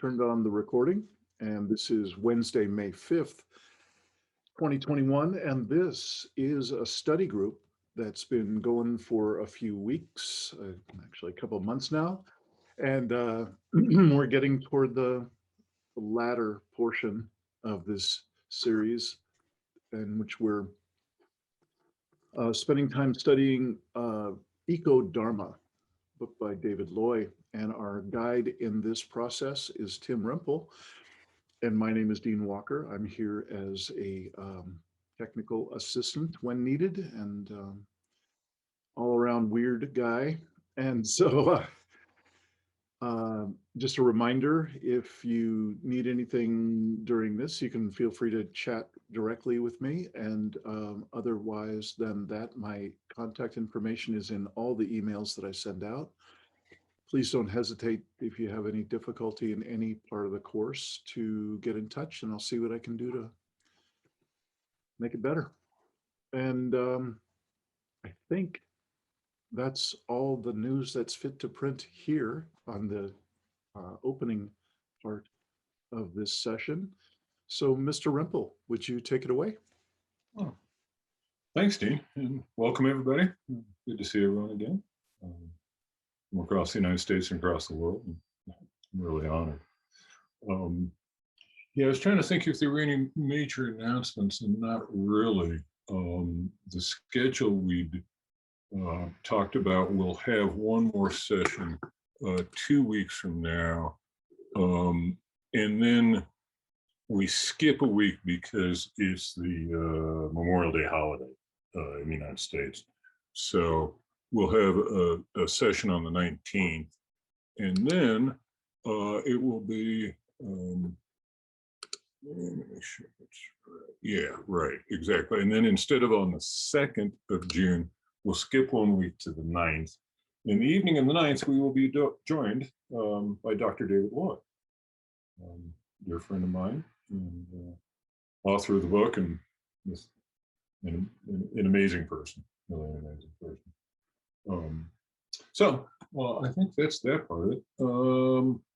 turned on the recording, and this is Wednesday, May 5th, 2021, and this is a study group that's been going for a few weeks, actually a couple of months now, and we're getting toward the latter portion of this series in which we're spending time studying Ecodharma, book by David Loy, and our guide in this process is Tim Rempel, and my name is Dean Walker. I'm here as a technical assistant when needed, and all around weird guy. And so just a reminder, if you need anything during this, you can feel free to chat directly with me. And otherwise than that, my contact information is in all the emails that I send out. Please don't hesitate if you have any difficulty in any part of the course to get in touch, and I'll see what I can do to make it better. And I think that's all the news that's fit to print here on the opening part of this session. So, Mr. Rempel, would you take it away? Oh, thanks, Dean, and welcome everybody. Good to see everyone again from across the United States and across the world. I'm really honored. Yeah, I was trying to think if there were any major announcements, and not really. The schedule we'd talked about, we'll have one more session 2 weeks from now, and then we skip a week because it's the Memorial Day holiday in the United States. So we'll have a session on the 19th, and then it will be, let me make sure that's right. Yeah, right, exactly. And then instead of on the 2nd of June, we'll skip 1 week to the 9th. In the evening of the 9th, we will be joined by Dr. David Loy, dear friend of mine, and author of the book, and an amazing person, really an amazing person. So, well, I think that's that part of it.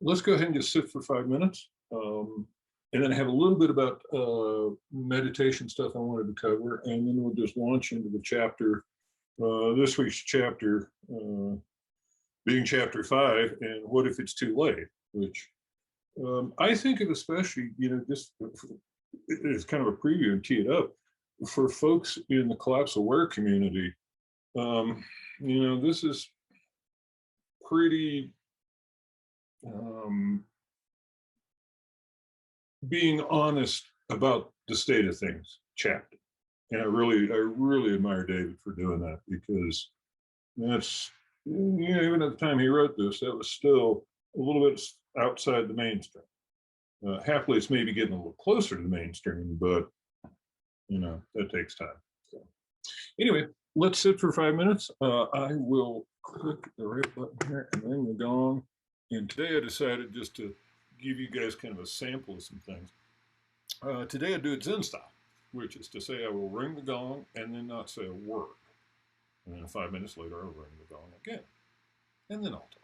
Let's go ahead and just sit for 5 minutes, and then I have a little bit about meditation stuff I wanted to cover, and then we'll just launch into the chapter. This week's chapter being chapter 5, and what if it's too late, which I think of, especially, just it's kind of a preview and tee it up for folks in the collapse aware community. This is pretty being honest about the state of things chapter. And I really admire David for doing that, because that's, even at the time he wrote this, that was still a little bit outside the mainstream. Happily, it's maybe getting a little closer to the mainstream, but that takes time. So anyway, let's sit for 5 minutes. I will click the right button here and ring the gong. And today I decided just to give you guys kind of a sample of some things. Today I do it Zen style, which is to say I will ring the gong and then not say a word. And then 5 minutes later, I'll ring the gong again. And then I'll talk.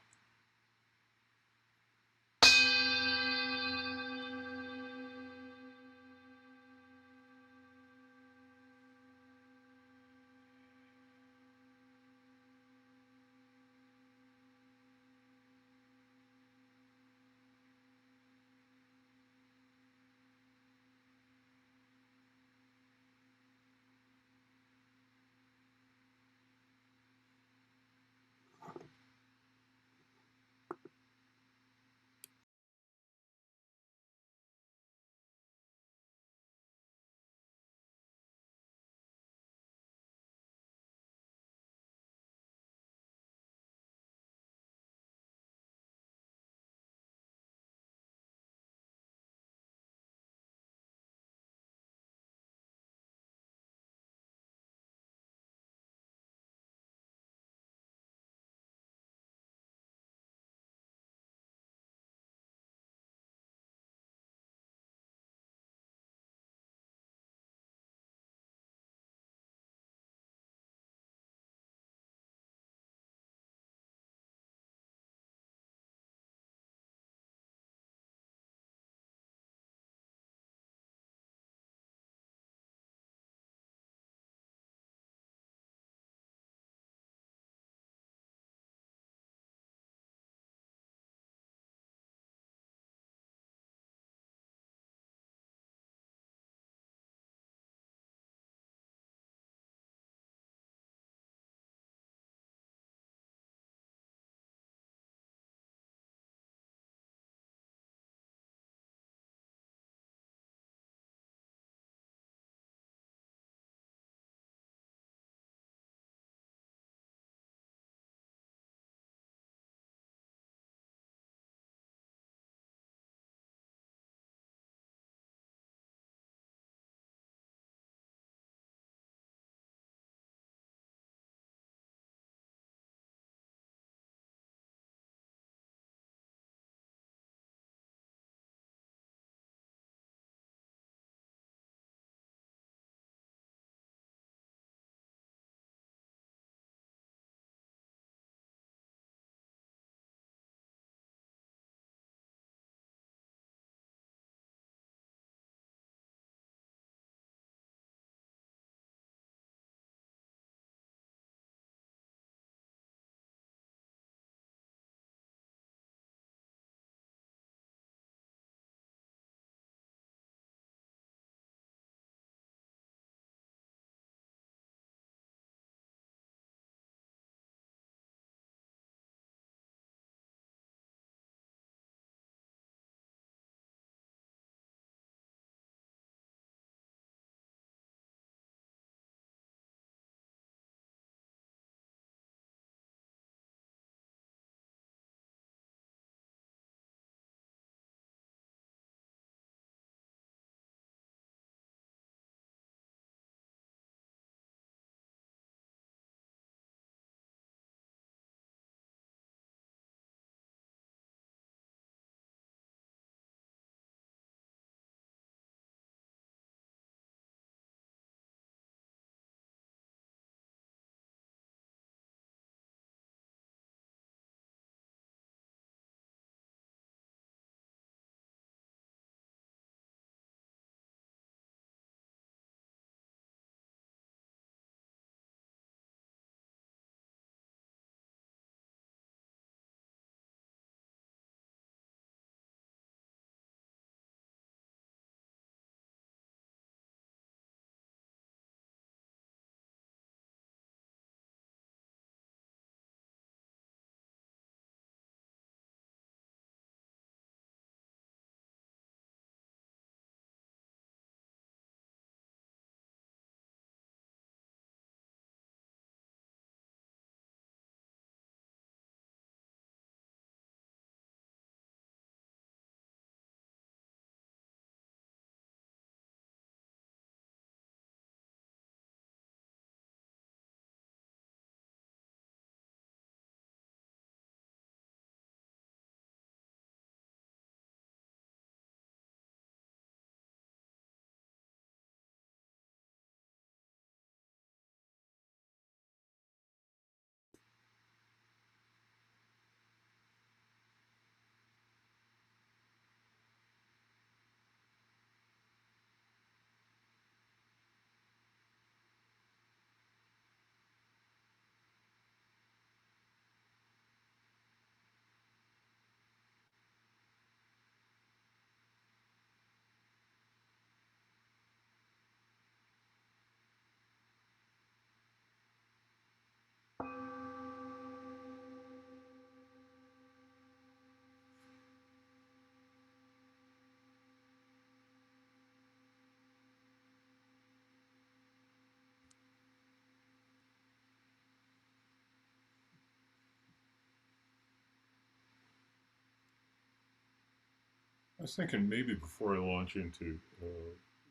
I was thinking maybe before I launch into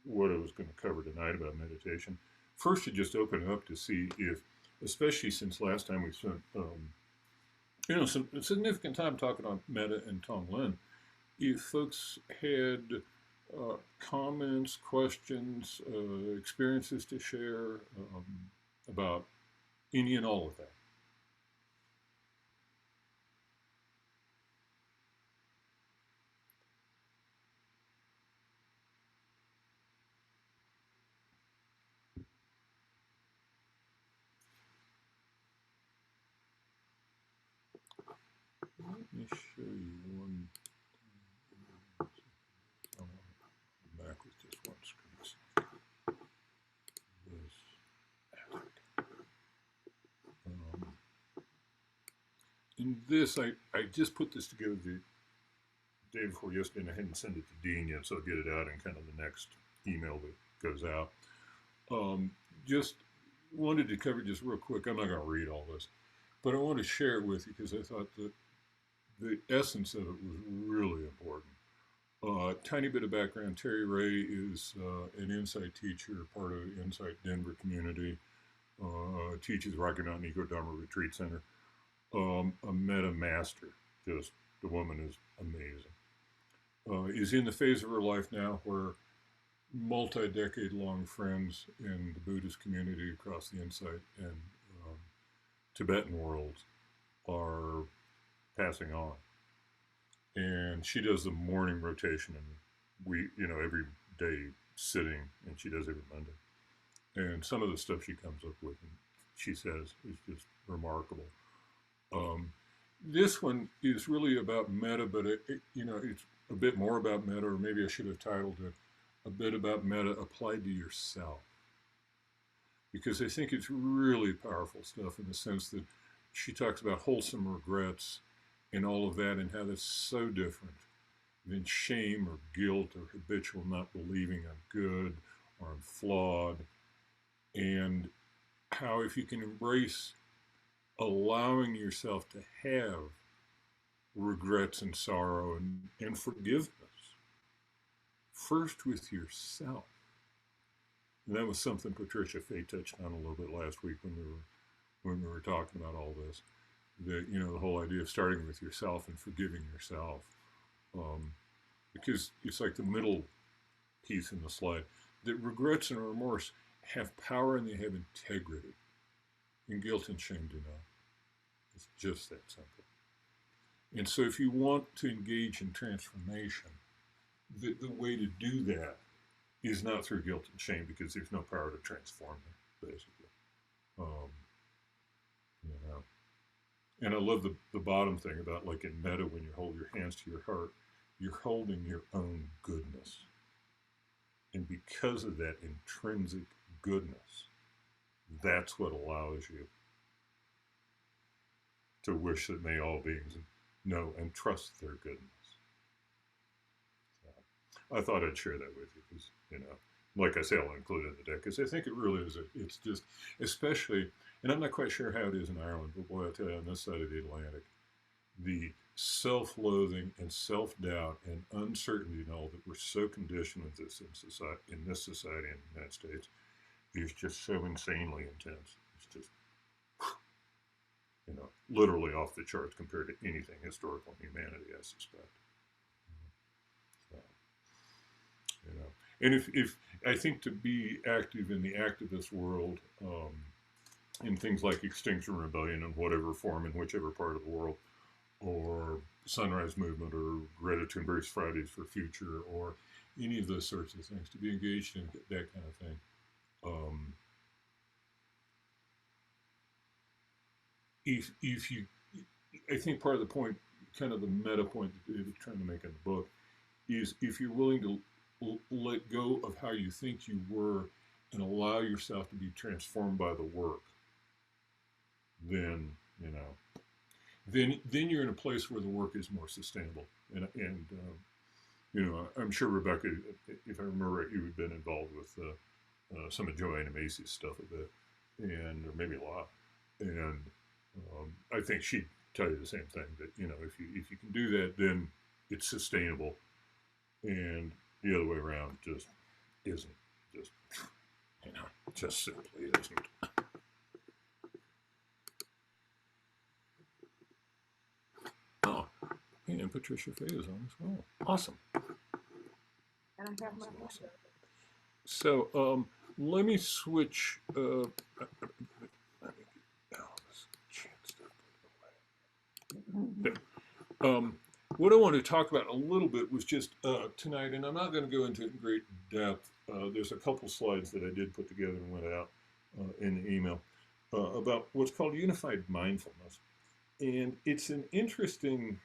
what I was going to cover tonight about meditation, first to just open it up to see if, especially since last time we spent, some significant time talking on metta and Tonglen, if folks had comments, questions, experiences to share about any and all of that. Let me show you one. Oh, back with just one screen. This. In this, I just put this together the day before yesterday, and I hadn't sent it to Dean yet, so I'll get it out in kind of the next email that goes out. Just wanted to cover just real quick. I'm not going to read all this, but I want to share it with you because I thought that the essence of it was really important. Tiny bit of background. Terry Ray is an Insight teacher, part of the Insight Denver community, teaches Rocky Mountain Ecodharma Retreat Center, a meta master. Just the woman is amazing. Is in the phase of her life now where multi-decade long friends in the Buddhist community across the Insight and Tibetan worlds are passing on. And she does the morning rotation, and every day sitting, and she does every Monday. And some of the stuff she comes up with, and she says, is just remarkable. This one is really about metta, but it's a bit more about metta, or maybe I should have titled it a bit about metta applied to yourself, because I think it's really powerful stuff in the sense that she talks about wholesome regrets and all of that, and how that's so different than shame or guilt or habitual not believing I'm good or I'm flawed, and how if you can embrace allowing yourself to have regrets and sorrow and forgiveness, first with yourself. And that was something Patricia Fay touched on a little bit last week when we were talking about all this. The whole idea of starting with yourself and forgiving yourself, because it's like the middle piece in the slide, that regrets and remorse have power and they have integrity, and guilt and shame do not. It's just that simple. And so if you want to engage in transformation, the way to do that is not through guilt and shame, because there's no power to transform them, basically. And I love the bottom thing about, like in metta, when you hold your hands to your heart, you're holding your own goodness. And because of that intrinsic goodness, that's what allows you to wish that may all beings know and trust their goodness. So I thought I'd share that with you because, like I say, I'll include it in the deck because I think it really is. It's just, especially, and I'm not quite sure how it is in Ireland, but boy, I tell you, on this side of the Atlantic, the self-loathing and self-doubt and uncertainty and all that we're so conditioned with this in this society in the United States is just so insanely intense. It's just, literally off the charts compared to anything historical in humanity, I suspect. So, and if I think to be active in the activist world, in things like Extinction Rebellion in whatever form, in whichever part of the world, or Sunrise Movement, or Greta Thunberg's Fridays for Future, or any of those sorts of things, to be engaged in that kind of thing. If you, I think part of the point, kind of the meta point that they're trying to make in the book, is if you're willing to let go of how you think you were and allow yourself to be transformed by the work, then then you're in a place where the work is more sustainable. And I'm sure, Rebecca, if I remember right, you had been involved with some of Joanna Macy's stuff a bit, or maybe a lot. And I think she'd tell you the same thing, that if you can do that, then it's sustainable. and the other way around just isn't. Just, you know, just simply isn't. Oh, and Patricia Fay is on as well. Awesome. And I have my Awesome. So let me switch. Let me get this chance to what I want to talk about a little bit was just tonight, and I'm not going to go into it in great depth. There's a couple slides that I did put together and went out in the email about what's called unified mindfulness. And it's an interesting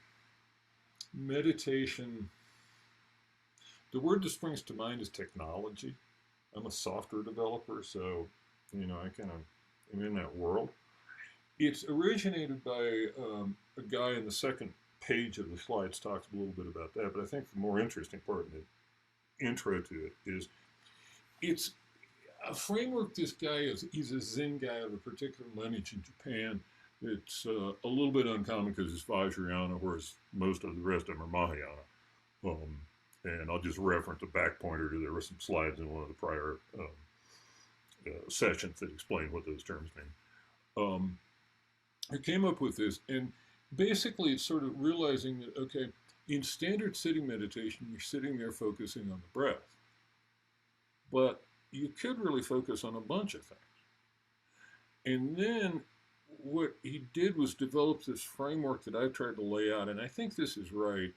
meditation. The word that springs to mind is technology. I'm a software developer, so, you know, I kind of am in that world. It's originated by a guy in the second page of the slides talks a little bit about that, but I think the more interesting part in the intro to it is it's a framework. This guy he's a Zen guy of a particular lineage in Japan. It's a little bit uncommon because it's Vajrayana, whereas most of the rest of them are Mahayana. And I'll just reference a back pointer to there were some slides in one of the prior sessions that explain what those terms mean. I came up with this, and basically it's sort of realizing that, okay, in standard sitting meditation, you're sitting there focusing on the breath, but you could really focus on a bunch of things. And then what he did was develop this framework that I've tried to lay out, and I think this is right.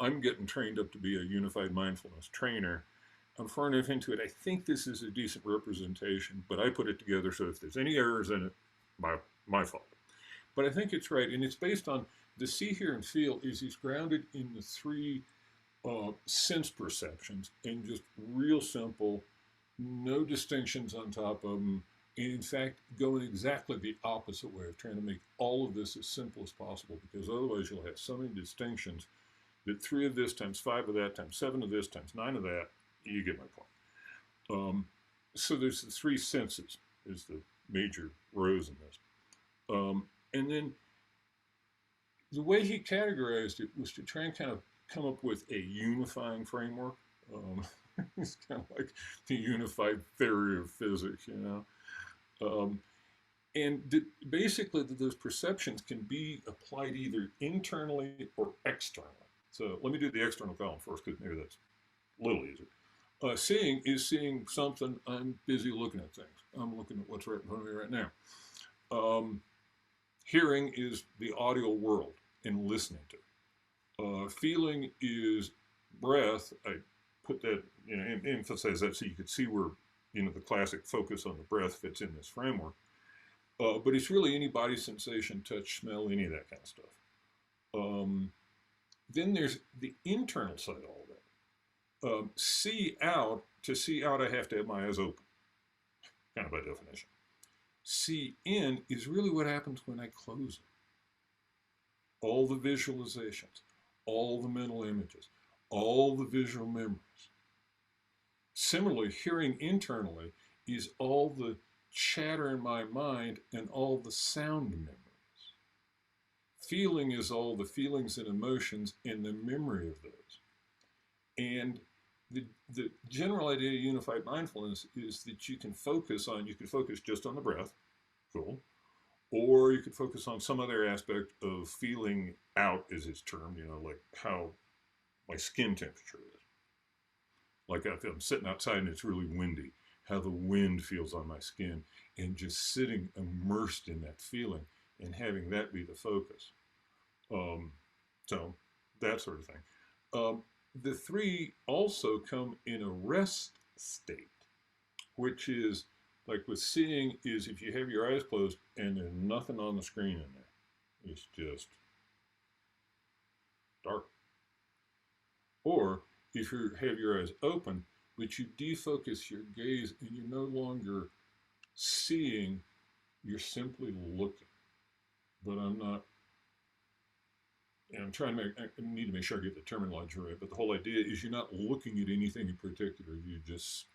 I'm getting trained up to be a unified mindfulness trainer. I'm far enough into it. I think this is a decent representation, but I put it together, so if there's any errors in it, my fault. But I think it's right, and it's based on the see, hear, and feel is he's grounded in the three sense perceptions, and just real simple, no distinctions on top of them. And in fact, going exactly the opposite way of trying to make all of this as simple as possible, because otherwise you'll have so many distinctions that 3 of this times 5 of that times 7 of this times 9 of that, you get my point. So there's the 3 senses is the major rows in this. And then the way he categorized it was to try and kind of come up with a unifying framework. It's kind of like the unified theory of physics, you know. And basically, those perceptions can be applied either internally or externally. So let me do the external column first, because maybe that's a little easier. Seeing is seeing something. I'm busy looking at things. I'm looking at what's right in front of me right now. Hearing is the audio world and listening to it. Feeling is breath. I put that, you know, emphasize that so you could see where, you know, the classic focus on the breath fits in this framework. But it's really any body sensation, touch, smell, any of that kind of stuff. Then there's the internal side of all that. See out, to see out, I have to have my eyes open, kind of by definition. See in is really what happens when I close it. All the visualizations, all the mental images, all the visual memories. Similarly, hearing internally is all the chatter in my mind and all the sound memories. Feeling is all the feelings and emotions and the memory of those. And the general idea of unified mindfulness is that you can focus just on the breath, cool, or you could focus on some other aspect of feeling out, is its term, you know, like how my skin temperature is. Like if I'm sitting outside and it's really windy, how the wind feels on my skin, and just sitting immersed in that feeling and having that be the focus. So that sort of thing. The 3 also come in a rest state, which is like with seeing is if you have your eyes closed and there's nothing on the screen in there, it's just dark. Or if you have your eyes open, but you defocus your gaze and you're no longer seeing, you're simply looking. But I'm not, and I'm trying to I need to make sure I get the terminology right, but the whole idea is you're not looking at anything in particular, you're just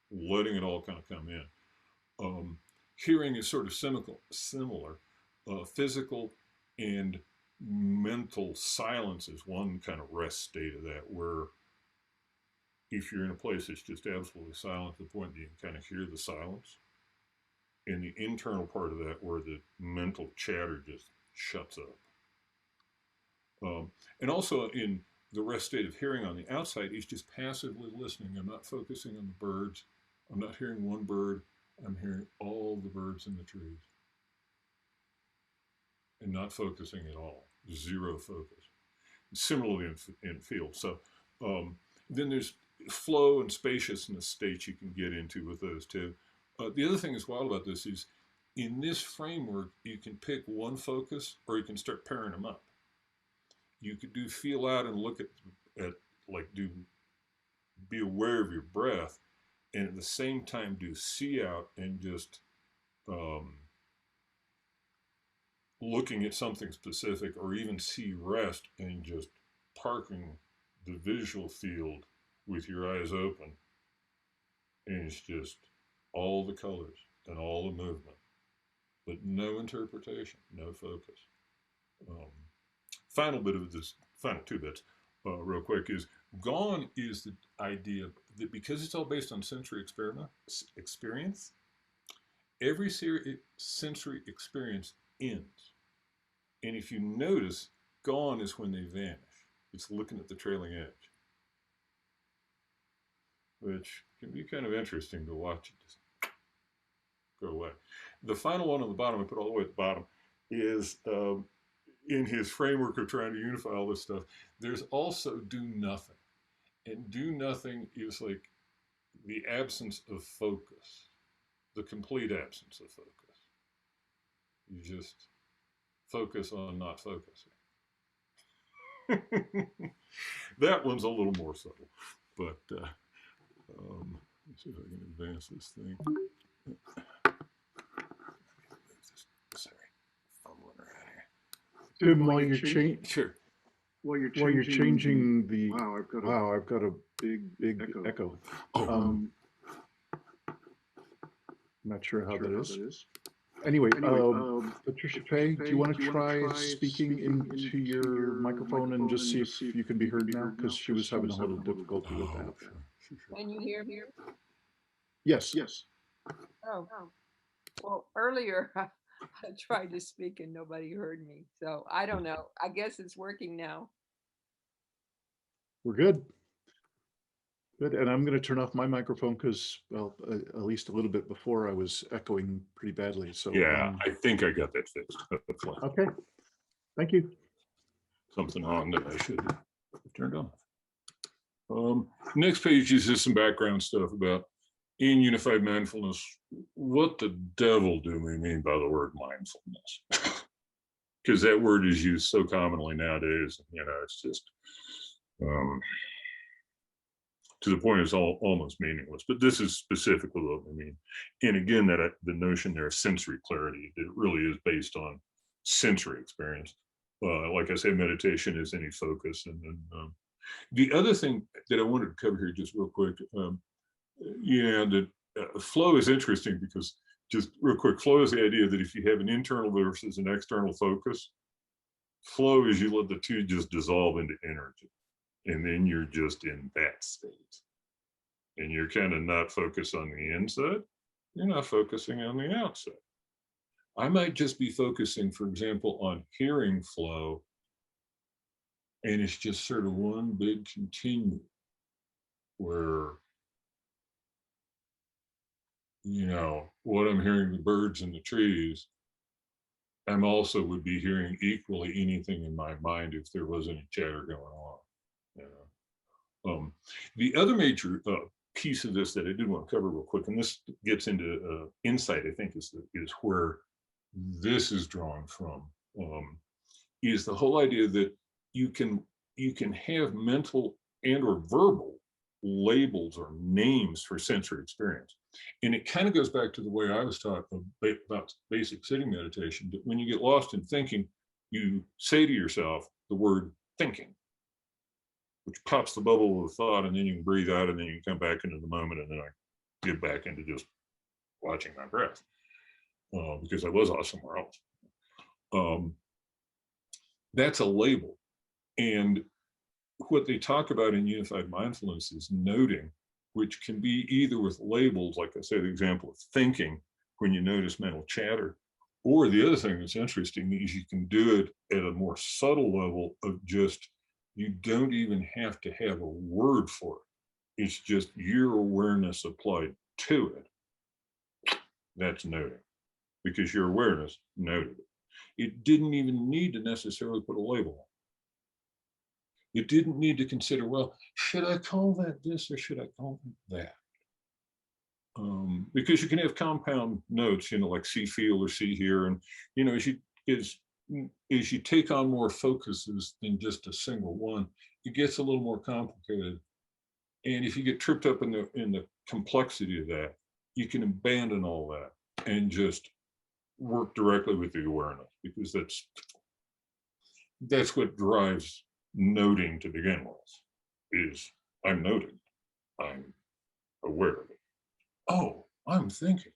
letting it all kind of come in. Hearing is sort of similar, physical and mental silence is one kind of rest state of that, where if you're in a place that's just absolutely silent to the point that you can kind of hear the silence, and the internal part of that where the mental chatter just shuts up. And also in the rest state of hearing on the outside is just passively listening. I'm not focusing on the birds. I'm not hearing one bird. I'm hearing all the birds in the trees. And not focusing at all. Zero focus. Similarly in field. So then there's flow and spaciousness states you can get into with those two. The other thing that's wild about this is in this framework, you can pick one focus or you can start pairing them up. You could do feel out and look at like be aware of your breath, and at the same time do see out and just looking at something specific, or even see rest and just parking the visual field with your eyes open, and it's just all the colors and all the movement, but no interpretation, no focus. Final bit of this, final two bits, real quick, is gone is the idea that because it's all based on sensory experience, every sensory experience ends. And if you notice, gone is when they vanish. It's looking at the trailing edge, which can be kind of interesting to watch it just go away. The final one on the bottom, I put all the way at the bottom, is in his framework of trying to unify all this stuff, there's also do nothing. And do nothing is like the absence of focus, the complete absence of focus. You just focus on not focusing. That one's a little more subtle, but let's see if I can advance this thing. Sorry, fumbling around here. Tim, while you're Sure. while you're changing the I've got a big echo. Oh. Not sure how that is. Anyway, Patricia Pay, do you want to try speaking into your microphone and just see if you can be heard now? Because she was having a little difficulty with that. Can you hear me? Yes. Oh, well, earlier I tried to speak and nobody heard me. So I don't know. I guess it's working now. We're good. Good, and I'm going to turn off my microphone because, well, at least a little bit before I was echoing pretty badly. So yeah, I think I got that fixed. Okay, thank you. Something on that I should have turned on. Next page is just some background stuff about in unified mindfulness. What the devil do we mean by the word mindfulness? Because that word is used so commonly nowadays. You know, it's just to the point it's almost meaningless. But this is specifically what we mean. And again, that the notion there of sensory clarity, it really is based on sensory experience. Like I say, meditation is any focus. And then the other thing that I wanted to cover here just real quick, that flow is interesting because, just real quick, flow is the idea that if you have an internal versus an external focus, flow is you let the two just dissolve into energy. And then you're just in that state. And you're kind of not focused on the inside. You're not focusing on the outside. I might just be focusing, for example, on hearing flow. And it's just sort of one big continuum where, you know, what I'm hearing, the birds and the trees, I'm also would be hearing equally anything in my mind if there was any chatter going on. You know? The other major piece of this that I did want to cover real quick, and this gets into insight, I think is where this is drawn from, is the whole idea that you can have mental and or verbal labels or names for sensory experience. And it kind of goes back to the way I was taught about basic sitting meditation, that when you get lost in thinking, you say to yourself the word thinking, which pops the bubble of thought, and then you can breathe out, and then you can come back into the moment, and then I get back into just watching my breath because I was off somewhere else. That's a label. And what they talk about in unified mindfulness is noting, which can be either with labels, like I said, the example of thinking, when you notice mental chatter, or the other thing that's interesting is you can do it at a more subtle level of just, you don't even have to have a word for it. It's just your awareness applied to it. That's noting, because your awareness noted it. It didn't even need to necessarily put a label on. You didn't need to consider, well, should I call that this or should I call it that? Because you can have compound notes, like see, feel, or see, here, and as you take on more focuses than just a single one, it gets a little more complicated. And if you get tripped up in the complexity of that, you can abandon all that and just work directly with the awareness, because that's what drives noting to begin with. Is I'm noting, I'm aware of it. Oh, I'm thinking.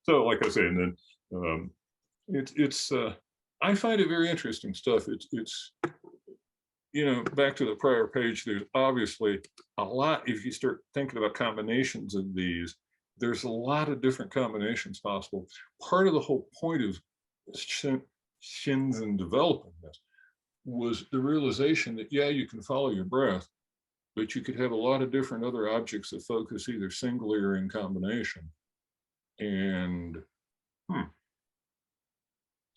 So, like I say, and then it's I find it very interesting stuff. It's back to the prior page. There's obviously a lot. If you start thinking about combinations of these, there's a lot of different combinations possible. Part of the whole point of Shinzen developing this was the realization that, yeah, you can follow your breath, but you could have a lot of different other objects of focus, either singly or in combination. And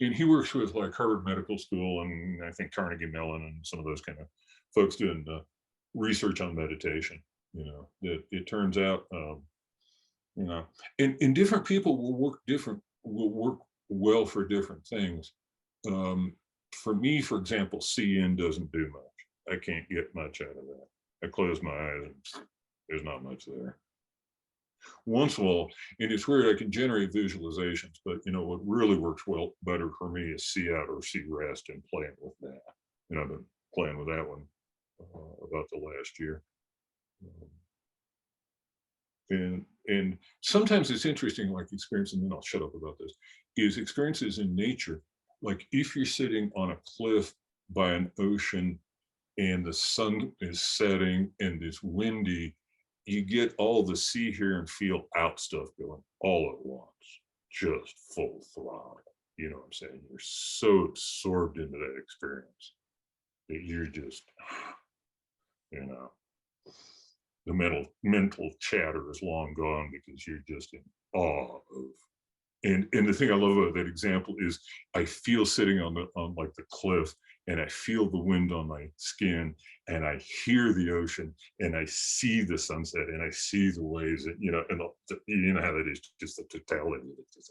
and he works with like Harvard Medical School and I think Carnegie Mellon and some of those kind of folks doing research on meditation. That it turns out, and different people will work well for different things. For me, for example, CN doesn't do much. I can't get much out of that. I close my eyes and there's not much there. Once in a while, and it's weird, I can generate visualizations, but what really works better for me is see out or see rest, and playing with that. I've been playing with that one about the last year. And sometimes it's interesting, like experience, and then I'll shut up about this, is experiences in nature. Like if you're sitting on a cliff by an ocean and the sun is setting and it's windy, you get all the see, hear, and feel out stuff going all at once, just full throttle. You know what I'm saying? You're so absorbed into that experience that you're just, the mental chatter is long gone because you're just in awe of. And the thing I love about that example is I feel sitting on like the cliff, and I feel the wind on my skin, and I hear the ocean, and I see the sunset, and I see the waves, and and you know how that is, just the totality of it. Just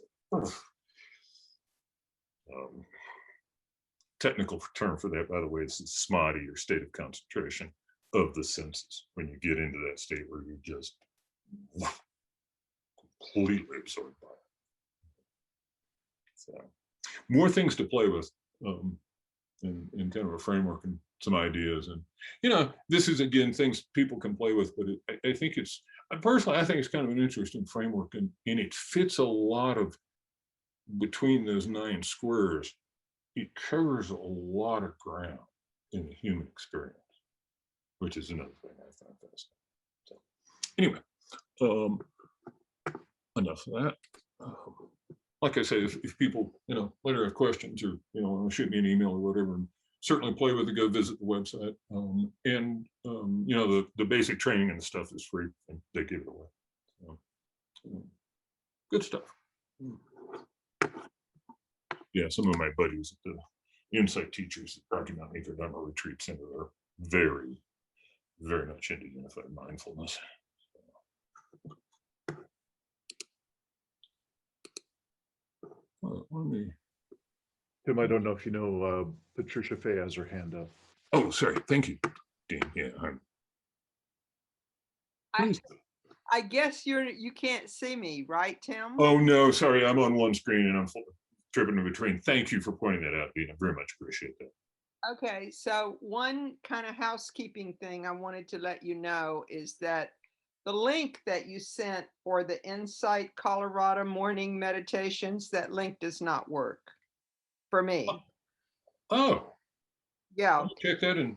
technical term for that, by the way, is samadhi, or state of concentration of the senses. When you get into that state where you're just completely absorbed by it. So, more things to play with in kind of a framework and some ideas. And, this is, again, things people can play with, but I think personally, I think it's kind of an interesting framework, and it fits a lot of, between those 9 squares, it covers a lot of ground in the human experience, which is another thing I find fascinating. So, anyway, enough of that. Like I say, if people, later have questions, or, want to shoot me an email or whatever, and certainly play with it, go visit the website. And, the basic training and stuff is free, and they give it away. So, good stuff. Yeah, some of my buddies at the Insight teachers at Rocky Mountain Ecodharma Retreat Center are very, very much into unified mindfulness. Let me. Tim, I don't know if you know, Patricia Fay has her hand up. Oh, sorry. Thank you, Dean. Yeah, I guess you can't see me, right, Tim? Oh no, sorry. I'm on one screen and I'm tripping in between. Thank you for pointing that out, Dean. I very much appreciate that. Okay, so one kind of housekeeping thing I wanted to let you know is that the link that you sent for the Insight Colorado morning meditations, that link does not work. for me. Oh, Yeah. I'll check that and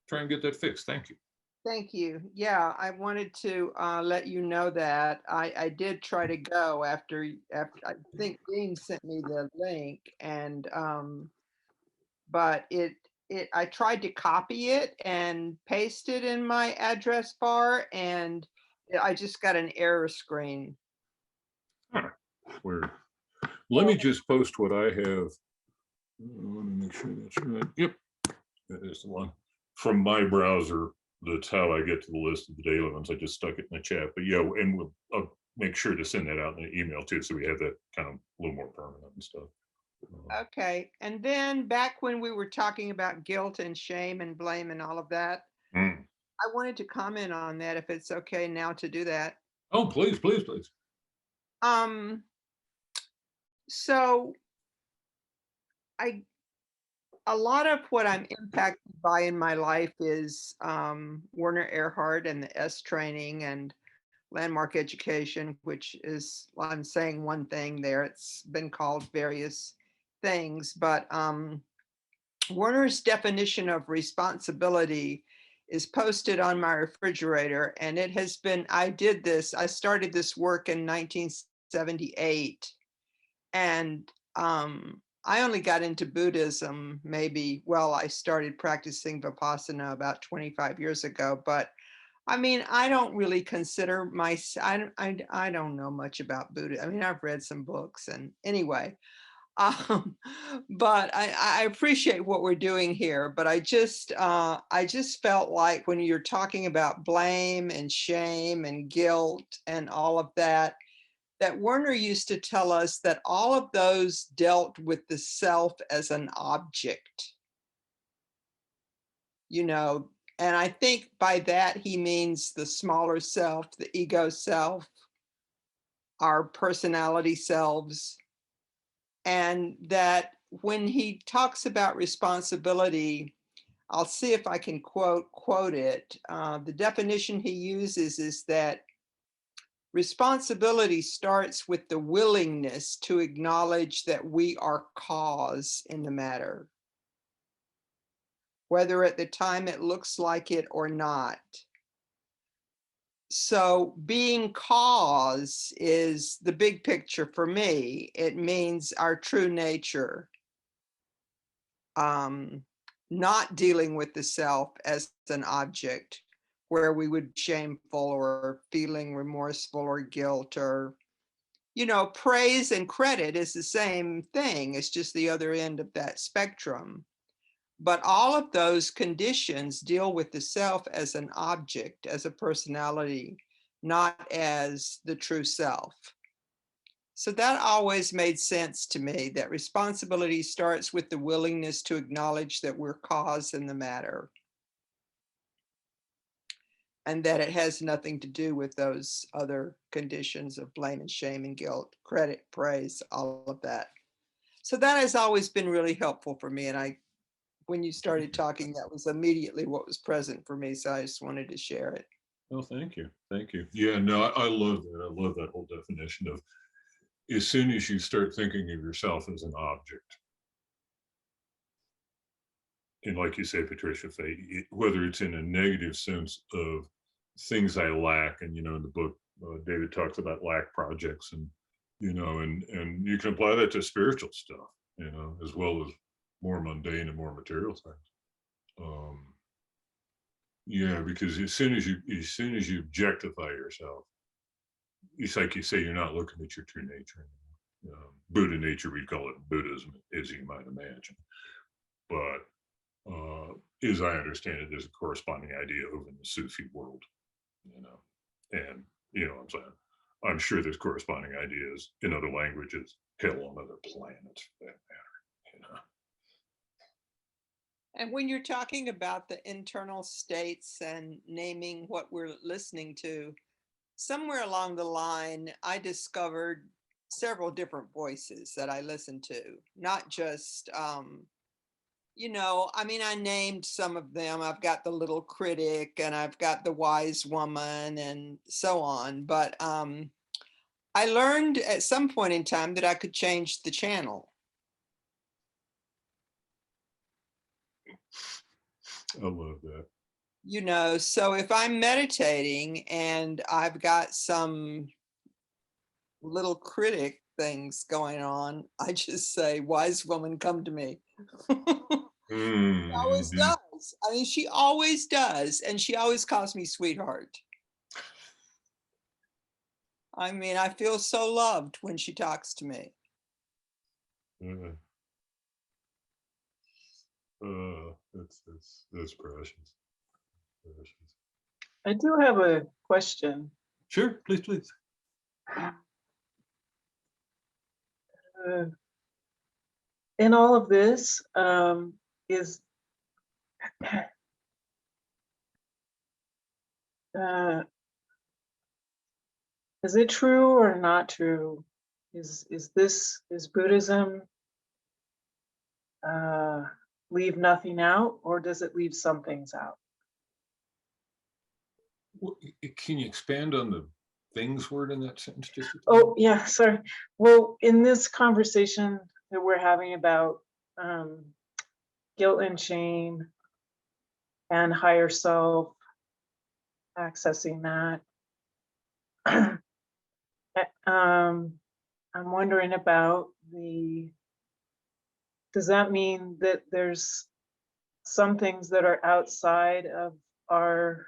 try and get that fixed. Thank you. Thank you. Yeah, I wanted to let you know that I did try to go after I think Dean sent me the link, and but it I tried to copy it and paste it in my address bar, and I just got an error screen. Huh. Weird. Let me just post what I have. Let me make sure that's right. Yep, that is the one from my browser. That's how I get to the list of the daily ones. I just stuck it in the chat. But yeah, and I'll make sure to send that out in an email too, so we have that kind of a little more permanent and stuff. Okay. And then back when we were talking about guilt and shame and blame and all of that, Mm. I wanted to comment on that if it's okay now to do that. Oh, please, please, please. Um, so I a lot of what I'm impacted by in my life is Werner Erhard and the S training and landmark education, which is, well, I'm saying one thing there. It's been called various things, but Werner's definition of responsibility is posted on my refrigerator, and it has been, I started this work in 1978, and I only got into Buddhism maybe, well, I started practicing Vipassana about 25 years ago, but I mean, I don't really consider I don't know much about Buddha. I mean, I've read some books and anyway, um, but I appreciate what we're doing here, but I just felt like when you're talking about blame and shame and guilt and all of that, that Werner used to tell us that all of those dealt with the self as an object, you know, and I think by that he means the smaller self, the ego self, our personality selves, and that when he talks about responsibility, I'll see if I can quote it. The definition he uses is that responsibility starts with the willingness to acknowledge that we are cause in the matter, whether at the time it looks like it or not. So being cause is the big picture for me. It means our true nature. Not dealing with the self as an object where we would be shameful or feeling remorseful or guilt or, you know, praise and credit is the same thing. It's just the other end of that spectrum. But all of those conditions deal with the self as an object, as a personality, not as the true self. So that always made sense to me, that responsibility starts with the willingness to acknowledge that we're cause in the matter, and that it has nothing to do with those other conditions of blame and shame and guilt, credit, praise, all of that. So that has always been really helpful for me. And when you started talking, that was immediately what was present for me. So I just wanted to share it. Oh, thank you. Thank you. Yeah, no, I love that. I love that whole definition of as soon as you start thinking of yourself as an object, and like you say, Patricia Fay, whether it's in a negative sense of things I lack, and in the book, David talks about lack projects, and and you can apply that to spiritual stuff, as well as more mundane and more material things. Um, yeah, because as soon as you objectify yourself, it's like you say, you're not looking at your true nature. Buddha nature, we call it Buddhism, as you might imagine. But as I understand it, there's a corresponding idea over in the Sufi world, and what I'm saying. I'm sure there's corresponding ideas in other languages, hell, on other planets for that matter. And when you're talking about the internal states and naming what we're listening to, somewhere along the line, I discovered several different voices that I listened to, not just, I mean, I named some of them. I've got the little critic and I've got the wise woman and so on. But I learned at some point in time that I could change the channel. I love that. You know, so if I'm meditating and I've got some little critic things going on, I just say, wise woman, come to me. Always Mm-hmm. does. I mean, she always does. And she always calls me sweetheart. I mean, I feel so loved when she talks to me. That's precious. Precious. I do have a question. Sure, please, please. In all of this, is uh, is it true or not true? Is Buddhism leave nothing out, or does it leave some things out? Well, can you expand on the things word in that sentence just a Oh, little? yeah, sorry. Well, in this conversation that we're having about guilt and shame and higher self, accessing that, I'm wondering about does that mean that there's some things that are outside of our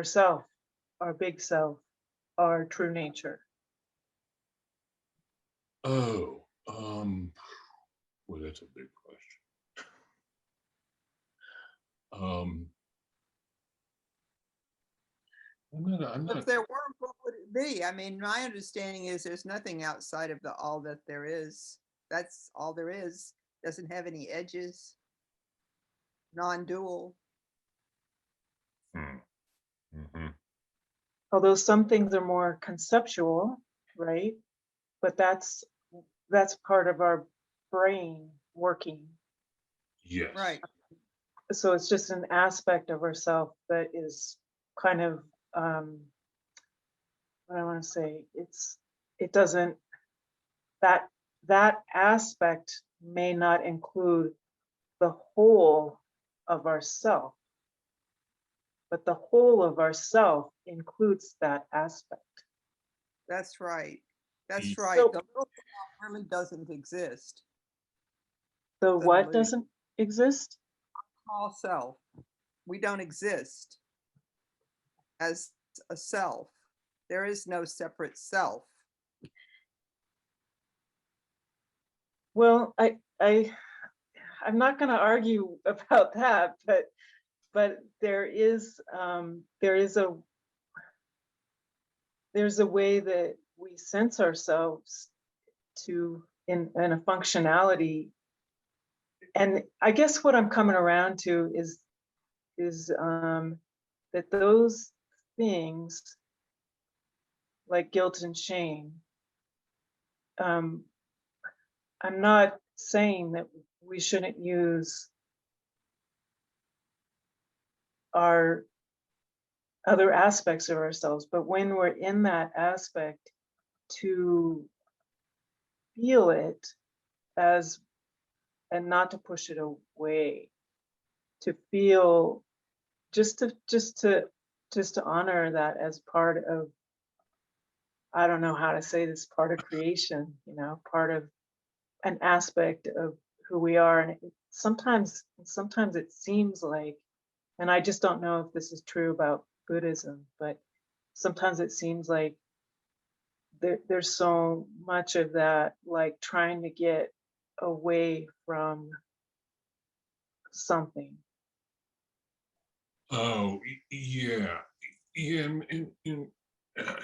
self, our big self, our true nature? Oh, well, that's a big question. I'm If not, there weren't, what would it be? I mean, my understanding is there's nothing outside of the all that there is. That's all there is. Doesn't have any edges, non-dual. mm-hmm. Although some things are more conceptual, right? But that's part of our brain working. Yes. Right. So it's just an aspect of ourself that is kind of what I want to say. It doesn't, that aspect may not include the whole of ourself, but the whole of ourself includes that aspect. That's right. That's Ye- right. So The little self really doesn't exist. the It's an what illusion. doesn't exist? Small self. We don't exist as a self. There is no separate self. Well, I'm not going to argue about that, but there's a way that we sense ourselves to in a functionality. And I guess what I'm coming around to is that those things like guilt and shame, I'm not saying that we shouldn't use our other aspects of ourselves, but when we're in that aspect, to feel it as, and not to push it away, to feel, just to honor that as part of, I don't know how to say this, part of creation, part of an aspect of who we are. And sometimes it seems like, and I just don't know if this is true about Buddhism, but sometimes it seems like there's so much of that, like trying to get away from something. Oh, yeah. Yeah. Uh,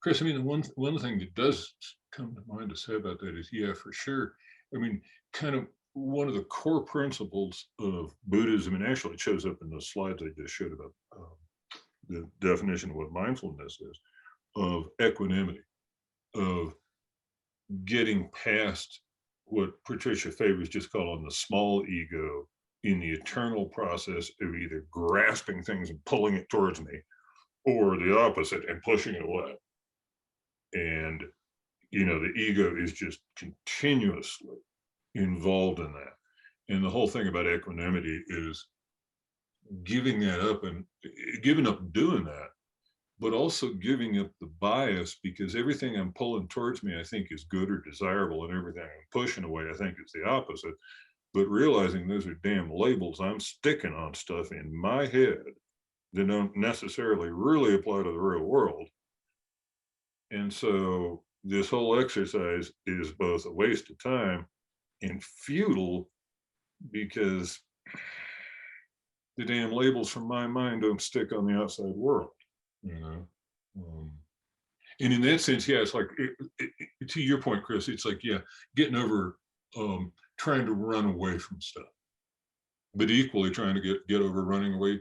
Chris, I mean, the one thing that does come to mind to say about that is, yeah, for sure. I mean, kind of one of the core principles of Buddhism, and actually it shows up in the slides I just showed about the definition of what mindfulness is, of equanimity, of getting past what Patricia Favors just called the small ego in the eternal process of either grasping things and pulling it towards me, or the opposite and pushing it away. And the ego is just continuously involved in that. And the whole thing about equanimity is giving that up and giving up doing that, but also giving up the bias, because everything I'm pulling towards me, I think is good or desirable, and everything I'm pushing away, I think is the opposite. But realizing those are damn labels I'm sticking on stuff in my head that don't necessarily really apply to the real world. And so this whole exercise is both a waste of time and futile, because the damn labels from my mind don't stick on the outside world, you know. And in that sense, yeah, it's like to your point, Chris. It's like, yeah, getting over trying to run away from stuff, but equally trying to get over running away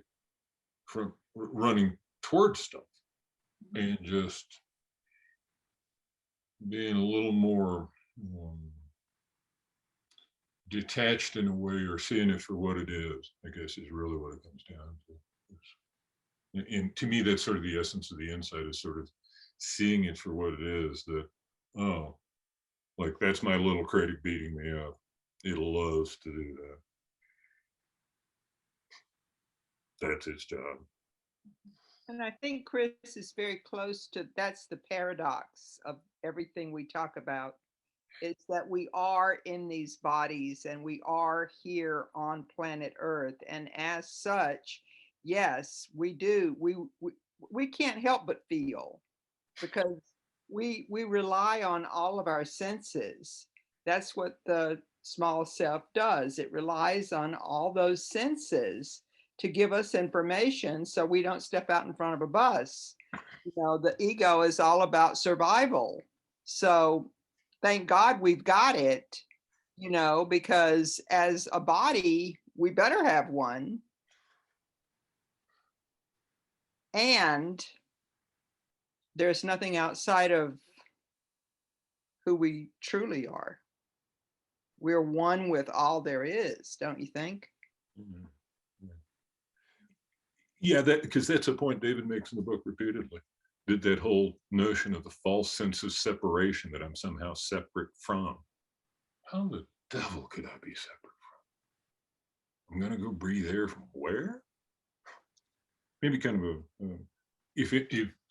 from running towards stuff, and just being a little more detached in a way, or seeing it for what it is, I guess, is really what it comes down to. And to me, that's sort of the essence of the insight, is sort of seeing it for what it is. That, oh, like, that's my little critic beating me up. It loves to do that. That's its job. And I think Chris is very close to, that's the paradox of everything we talk about. It's that we are in these bodies and we are here on planet Earth. And as such, yes, we do. We can't help but feel, because we rely on all of our senses. That's what the small self does. It relies on all those senses to give us information so we don't step out in front of a bus. The ego is all about survival. So thank God we've got it, because as a body, we better have one. And there's nothing outside of who we truly are. We're one with all there is, don't you think? Mm-hmm. Yeah, because that's a point David makes in the book repeatedly. That whole notion of the false sense of separation, that I'm somehow separate from. How the devil could I be separate from? I'm gonna go breathe air from where? Maybe kind of a if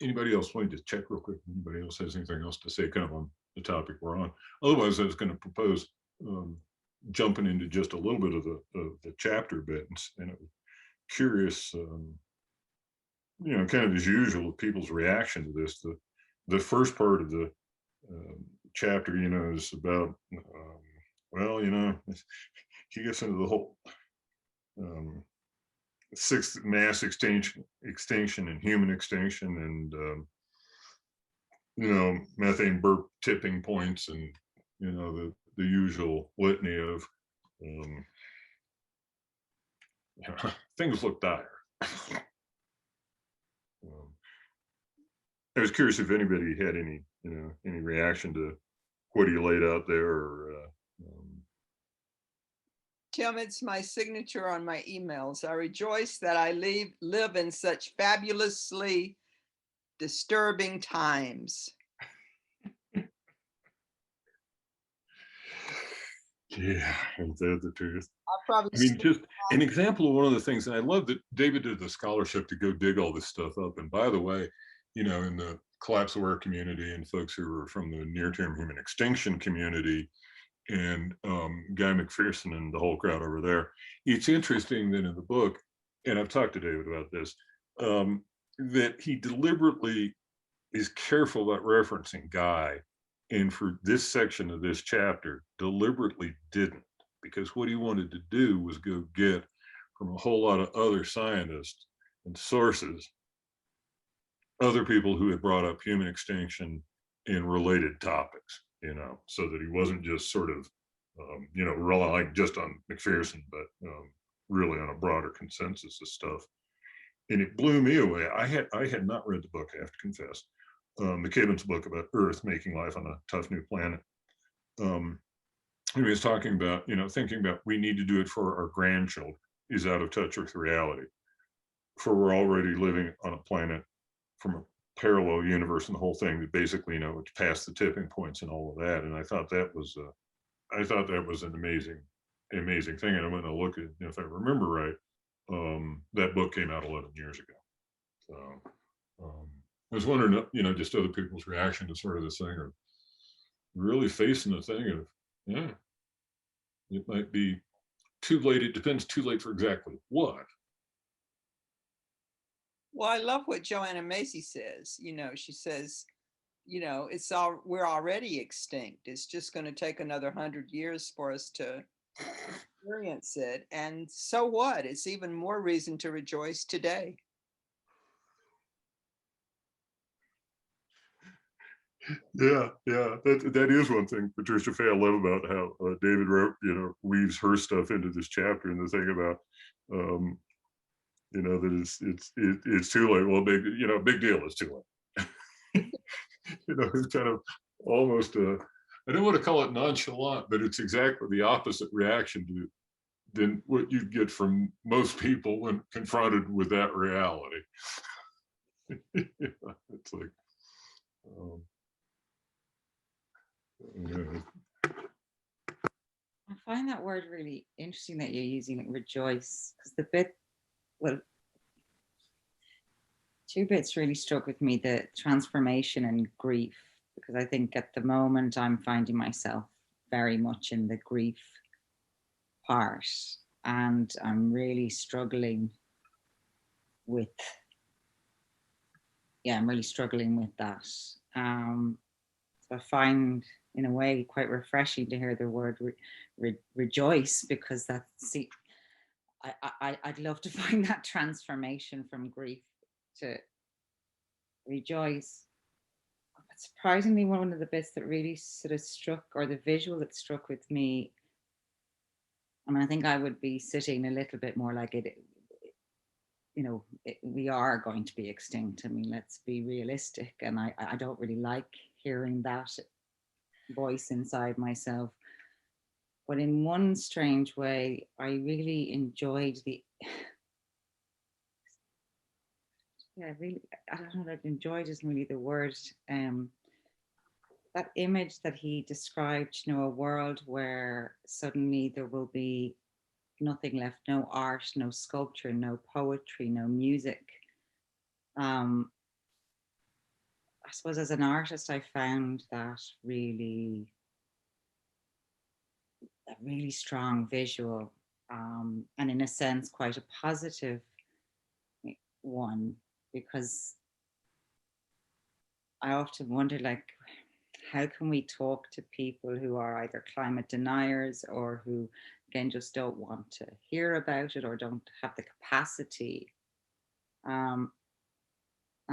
anybody else wanted to check real quick, anybody else has anything else to say kind of on the topic we're on. Otherwise, I was going to propose jumping into just a little bit of the chapter bit, and it was curious, kind of as usual, people's reaction to this. The first part of the chapter, is about, well, he gets into the whole sixth mass extinction and human extinction, and methane burp tipping points, and the usual litany of things look dire. I was curious if anybody had any reaction to what he laid out there, or Tim, it's my signature on my emails. I rejoice that I live in such fabulously disturbing times. Yeah, is that the truth? I mean, just an example of one of the things, and I love that David did the scholarship to go dig all this stuff up. And by the way, in the collapse aware community, and folks who are from the near-term human extinction community, and Guy McPherson and the whole crowd over there, it's interesting that in the book, and I've talked to David about this, that he deliberately is careful about referencing Guy, and for this section of this chapter deliberately didn't, because what he wanted to do was go get from a whole lot of other scientists and sources, other people who had brought up human extinction and related topics, so that he wasn't just sort of, relying just on McPherson, but really on a broader consensus of stuff. And it blew me away. I had not read the book, I have to confess. McKibben's book about Earth making life on a tough new planet. He was talking about, thinking about we need to do it for our grandchildren is out of touch with reality. For we're already living on a planet from a parallel universe and the whole thing that basically, it's past the tipping points and all of that. And I thought that was an amazing thing. And I'm going to look at, if I remember right, that book came out 11 years ago. So I was wondering, just other people's reaction to sort of this thing, or really facing the thing of, yeah, it might be too late. It depends too late for exactly what. Well, I love what Joanna Macy says. She says, we're already extinct. It's just going to take another 100 years for us to experience it. And so what? It's even more reason to rejoice today. Yeah, that is one thing, Patricia Fay, I love about how David wrote, weaves her stuff into this chapter, and the thing about, that it's too late. Well, big deal. It's too late. It's kind of almost I don't want to call it nonchalant, but it's exactly the opposite reaction than what you'd get from most people when confronted with that reality. It's like, I find that word really interesting that you're using, like rejoice, because two bits really struck with me: the transformation and grief, because I think at the moment I'm finding myself very much in the grief part, and I'm really struggling with, that. So I find, in a way, quite refreshing to hear the word rejoice, because I'd love to find that transformation from grief to rejoice. But surprisingly, one of the bits that really sort of struck, or the visual that struck with me, I mean, I think I would be sitting a little bit more like it, we are going to be extinct. I mean, let's be realistic. And I don't really like hearing that voice inside myself. But in one strange way, I really enjoyed I don't know that enjoyed isn't really the word. That image that he described, a world where suddenly there will be nothing left, no art, no sculpture, no poetry, no music. I suppose as an artist, I found that really a really strong visual, and in a sense quite a positive one, because I often wonder, like, how can we talk to people who are either climate deniers, or who, again, just don't want to hear about it or don't have the capacity. And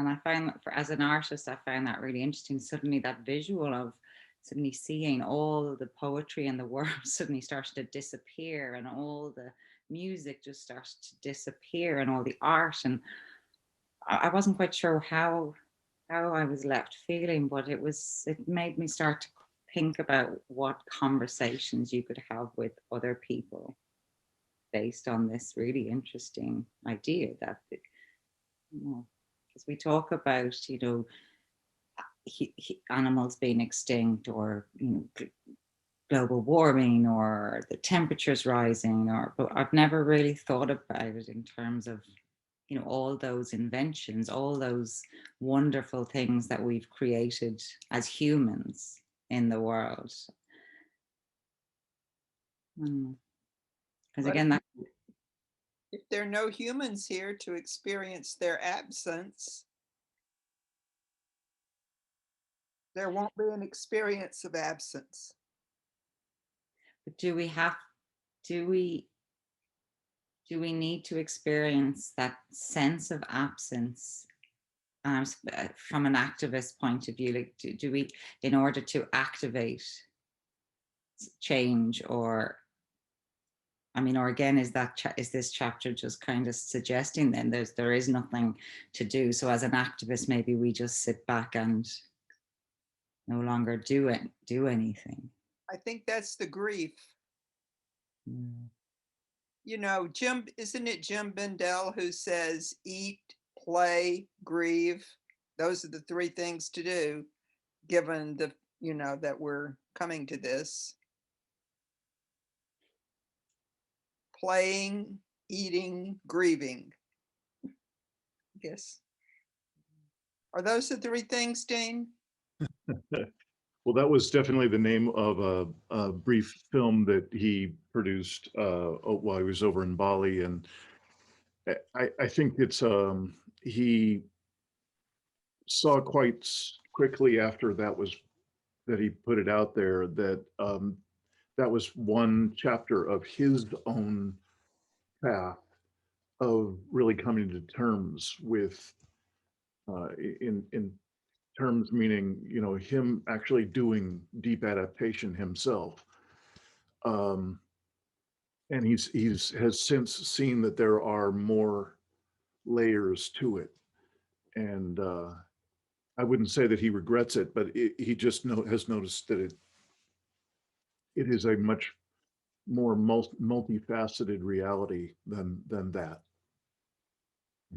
I find that as an artist, I found that really interesting. Suddenly that visual of suddenly seeing all the poetry in the world suddenly started to disappear, and all the music just started to disappear, and all the art. And I wasn't quite sure how I was left feeling, but it made me start to think about what conversations you could have with other people based on this really interesting idea that, because we talk about, animals being extinct, or, global warming, or the temperatures rising, but I've never really thought about it in terms of, all those inventions, all those wonderful things that we've created as humans in the world. Because again, if there are no humans here to experience their absence, there won't be an experience of absence. But do we need to experience that sense of absence, from an activist point of view? Like, do we, in order to activate change, or, I mean, or again, is this chapter just kind of suggesting then there is nothing to do? So as an activist, maybe we just sit back and no longer do anything. I think that's the grief. Isn't it Jim Bendel who says, eat, play, grieve? those are the three things to do, given the, that we're coming to this. Playing, eating, grieving. Yes. Are those the three things, Dean? Well, that was definitely the name of a brief film that he produced while he was over in Bali, and I think it's he saw quite quickly after that he put it out there that that was one chapter of his own path of really coming to terms with in terms meaning him actually doing deep adaptation himself, and he's has since seen that there are more layers to it, and I wouldn't say that he regrets it, but he just has noticed that it is a much more multifaceted reality than that.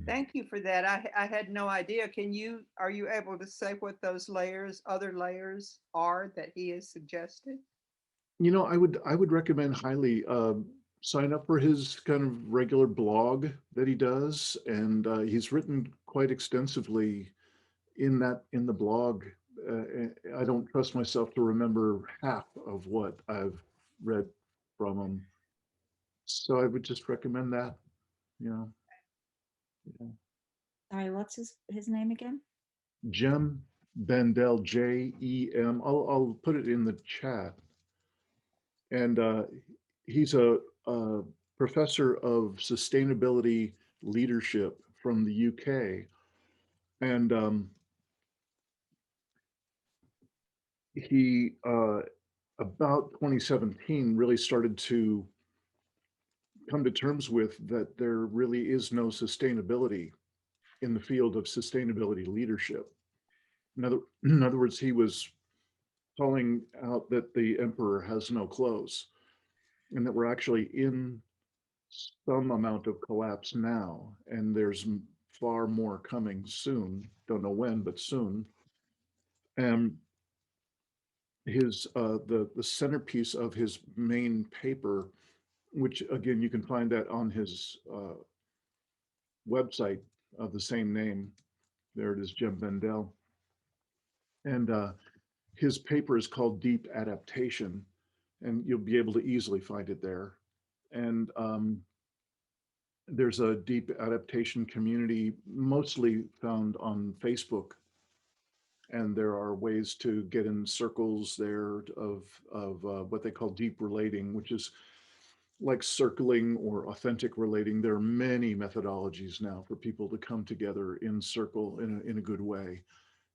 Thank you for that. I had no idea. Are you able to say what those other layers are that he has suggested? I would recommend highly sign up for his kind of regular blog that he does, and he's written quite extensively in the blog. I don't trust myself to remember half of what I've read from him, so I would just recommend that. Yeah. Sorry, what's his name again? Jem Bendel, Jem. I'll put it in the chat. And he's a professor of sustainability leadership from the UK. And he, about 2017, really started to come to terms with that there really is no sustainability in the field of sustainability leadership. In other words, he was calling out that the emperor has no clothes, and that we're actually in some amount of collapse now, and there's far more coming soon. Don't know when, but soon. And the centerpiece of his main paper, which again you can find that on his website of the same name. There it is, Jim Bendel. And his paper is called Deep Adaptation, and you'll be able to easily find it there. And there's a deep adaptation community, mostly found on Facebook. And there are ways to get in circles there of what they call deep relating, which is like circling or authentic relating. There are many methodologies now for people to come together in circle in a good way.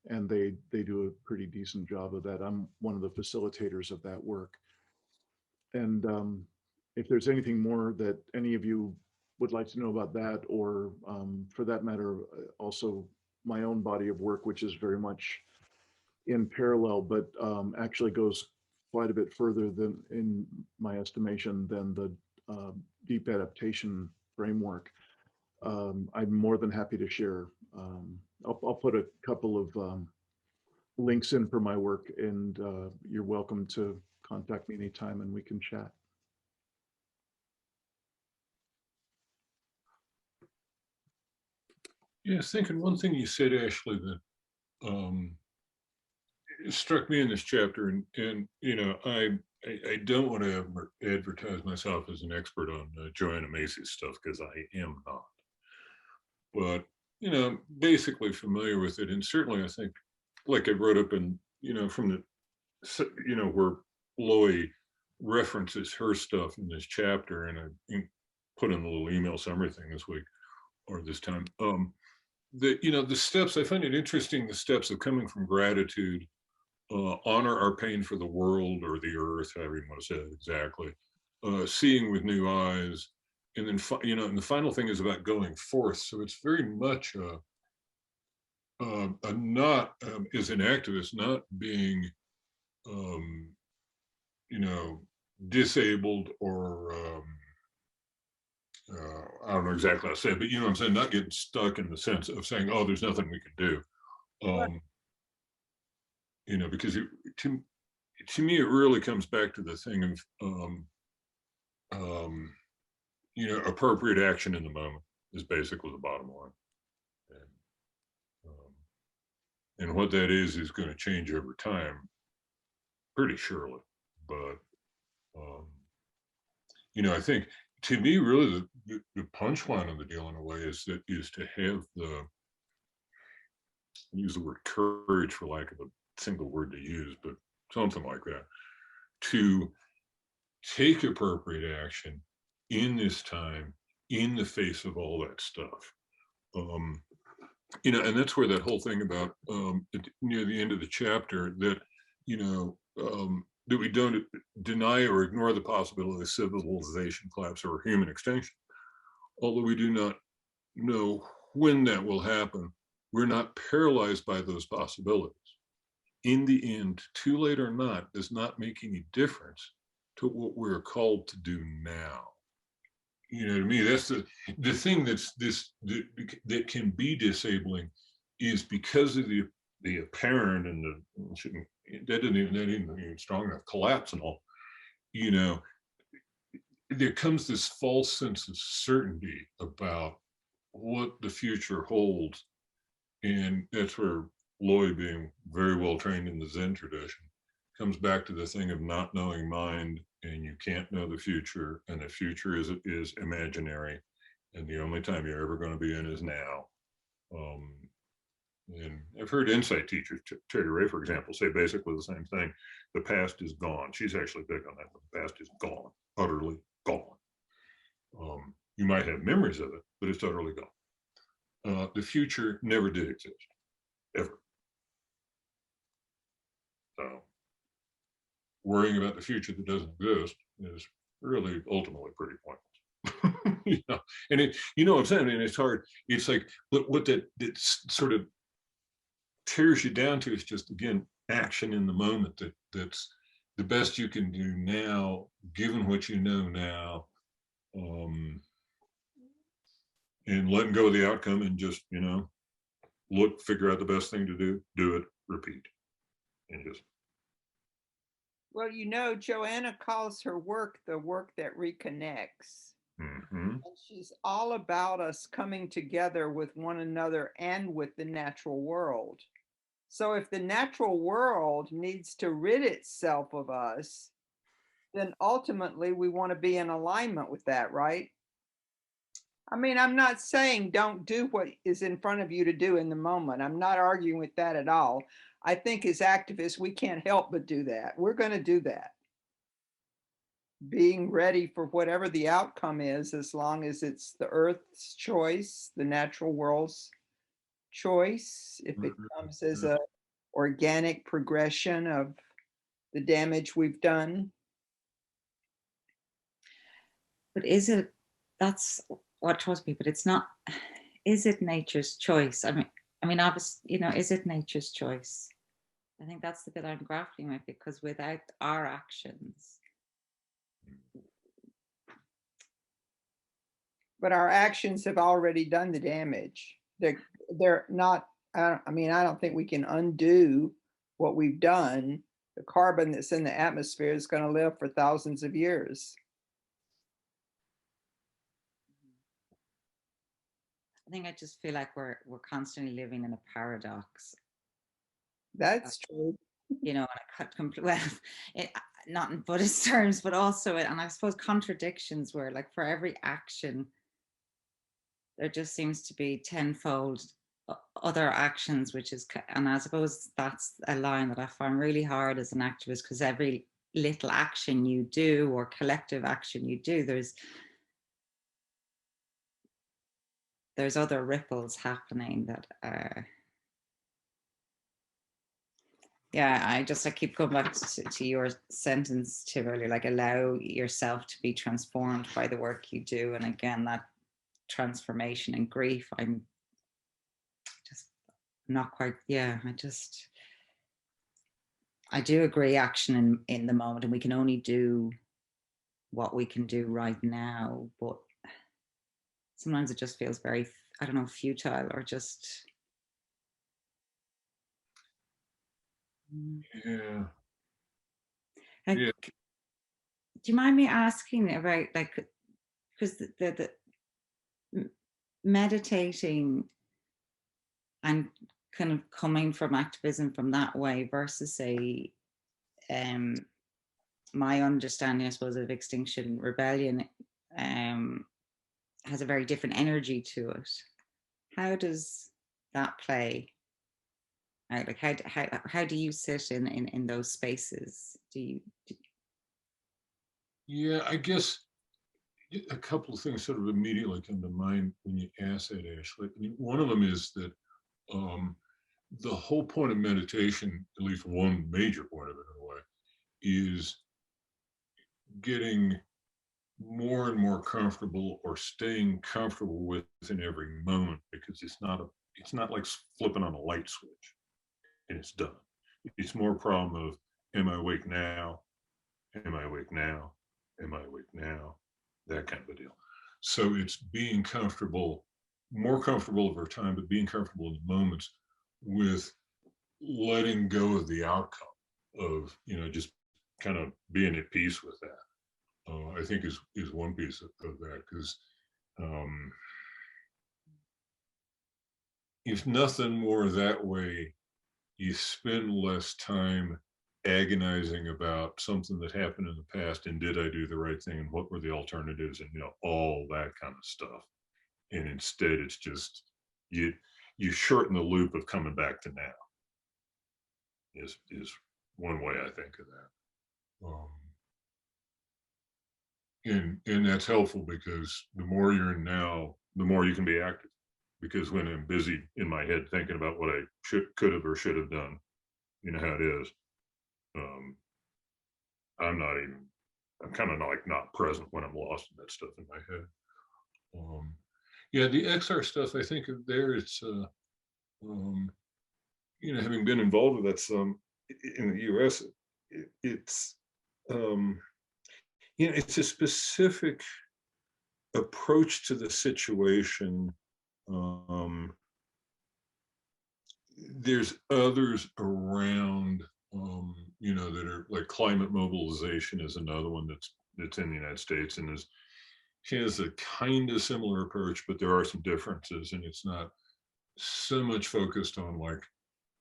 And they do a pretty decent job of that. I'm one of the facilitators of that work. And if there's anything more that any of you would like to know about that, or for that matter, also my own body of work, which is very much in parallel, but actually goes quite a bit further than, in my estimation, than the deep adaptation framework. I'm more than happy to share. I'll put a couple of links in for my work, and you're welcome to contact me anytime and we can chat. Yeah, thinking one thing you said, Ashley, that it struck me in this chapter, and I don't want to advertise myself as an expert on Joanna Macy's stuff, because I am not. But basically familiar with it, and certainly I think, like I wrote up in from the where Loy references her stuff in this chapter, and I put in a little email summary thing this week or this time. The steps, I find it interesting, the steps of coming from gratitude, honor our pain for the world or the earth, however you want to say it exactly, seeing with new eyes, and then and the final thing is about going forth. So it's very much a not as an activist, not being disabled or I don't know exactly how to say it, but I'm saying, not getting stuck in the sense of saying, oh, there's nothing we can do, You know, because to me, it really comes back to the thing of, you know, appropriate action in the moment is basically the bottom line. And what that is going to change over time, pretty surely. But, you know, I think to me, really the punchline of the deal in a way is to have use the word courage for lack of a single word to use, but something like that, to take appropriate action in this time, in the face of all that stuff. You know, and that's where that whole thing about near the end of the chapter that, you know, that we don't deny or ignore the possibility of civilization collapse or human extinction. Although we do not know when that will happen, we're not paralyzed by those possibilities. In the end, too late or not, does not make any difference to what we're called to do now. You know, to me, that's the thing that can be disabling is because of the apparent and that isn't even strong enough collapse and all. You know, there comes this false sense of certainty about what the future holds, and that's where Lloyd, being very well trained in the Zen tradition, comes back to the thing of not knowing mind, and you can't know the future, and the future is imaginary, and the only time you're ever going to be in is now. And I've heard insight teachers, Terry Ray, for example, say basically the same thing. The past is gone. She's actually big on that. The past is gone, utterly gone. You might have memories of it, but it's utterly gone. The future never did exist, ever. So worrying about the future that doesn't exist is really ultimately pretty pointless. You know, and you know what I'm saying, and it's hard. It's like what that sort of tears you down to is just, again, action in the moment. That's the best you can do now, given what you know now, and letting go of the outcome and just, you know, figure out the best thing to do it, repeat, and just. Well, you know, Joanna calls her work the work that reconnects. Mm-hmm. And she's all about us coming together with one another and with the natural world. So if the natural world needs to rid itself of us, then ultimately we want to be in alignment with that, right? I mean, I'm not saying don't do what is in front of you to do in the moment. I'm not arguing with that at all. I think as activists, we can't help but do that. We're going to do that. Being ready for whatever the outcome is, as long as it's the Earth's choice, the natural world's choice, if it comes as a organic progression of the damage we've done. But that's what troubles me, but it's not, is it nature's choice? I mean, obviously, you know, is it nature's choice? I think that's the bit I'm grappling with, because without our actions. But our actions have already done the damage. They're not, I mean, I don't think we can undo what we've done. The carbon that's in the atmosphere is going to live for thousands of years. I think I just feel like we're constantly living in a paradox. That's true. You know, well, not in Buddhist terms, but also, and I suppose contradictions where, like, for every action, there just seems to be tenfold other actions, which is, and I suppose that's a line that I find really hard as an activist, because every little action you do or collective action you do, there's other ripples happening that yeah, I keep going back to your sentence, Tim, earlier, like, allow yourself to be transformed by the work you do. And again, that transformation and grief, I'm just not quite, yeah, I do agree, action in the moment, and we can only do what we can do right now, but sometimes it just feels very, I don't know, futile, or just, Yeah. Like, Yeah. do you mind me asking about, like, because meditating and kind of coming from activism from that way versus, say, my understanding, I suppose, of Extinction Rebellion has a very different energy to it. How does that play out? Like, how do you sit in those spaces? Yeah, I guess a couple of things sort of immediately come to mind when you ask that, Ashley. I mean, one of them is that the whole point of meditation, at least one major point of it in a way, is getting more and more comfortable or staying comfortable with in every moment, because it's not like flipping on a light switch and it's done. It's more a problem of, am I awake now? Am I awake now? Am I awake now? That kind of a deal. So it's being comfortable, more comfortable over time, but being comfortable in the moments with letting go of the outcome of, just kind of being at peace with that. I think is one piece of that, because if nothing more that way, you spend less time agonizing about something that happened in the past and did I do the right thing and what were the alternatives and all that kind of stuff. And instead it's just you shorten the loop of coming back to now is one way I think of that. And that's helpful, because the more you're in now, the more you can be active. Because when I'm busy in my head thinking about what I could have or should have done, you know how it is. Um, I'm kind of like not present when I'm lost in that stuff in my head. Yeah, the XR stuff, I think of there, it's, having been involved with that some in the US, it's, it's a specific approach to the situation. There's others around, that are like climate mobilization is another one that's in the United States, and she has a kind of similar approach, but there are some differences, and it's not so much focused on like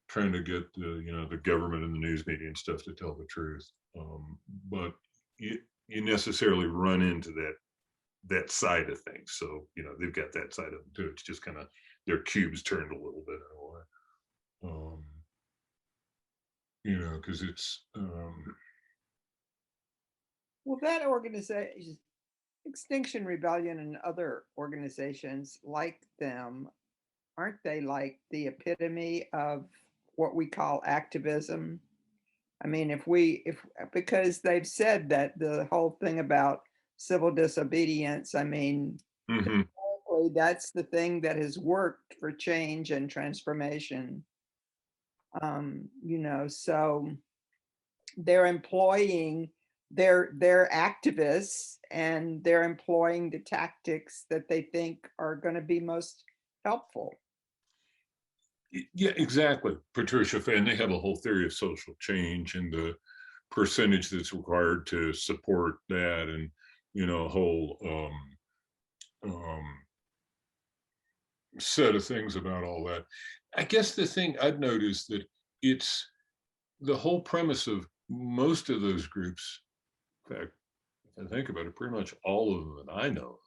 trying to get the government and the news media and stuff to tell the truth. But you necessarily run into that side of things. So they've got that side of them too. It's just kind of their cubes turned a little bit in a way. Because it's Well, that organization, Extinction Rebellion and other organizations like them, aren't they like the epitome of what we call activism? I mean, if because they've said that the whole thing about civil disobedience, I mean, mhm. that's the thing that has worked for change and transformation. So they're employing they're activists, and they're employing the tactics that they think are going to be most helpful. Yeah, exactly, Patricia. And they have a whole theory of social change and the percentage that's required to support that, and a whole set of things about all that. I guess the thing I've noticed that it's the whole premise of most of those groups. In fact, if I think about it, pretty much all of them that I know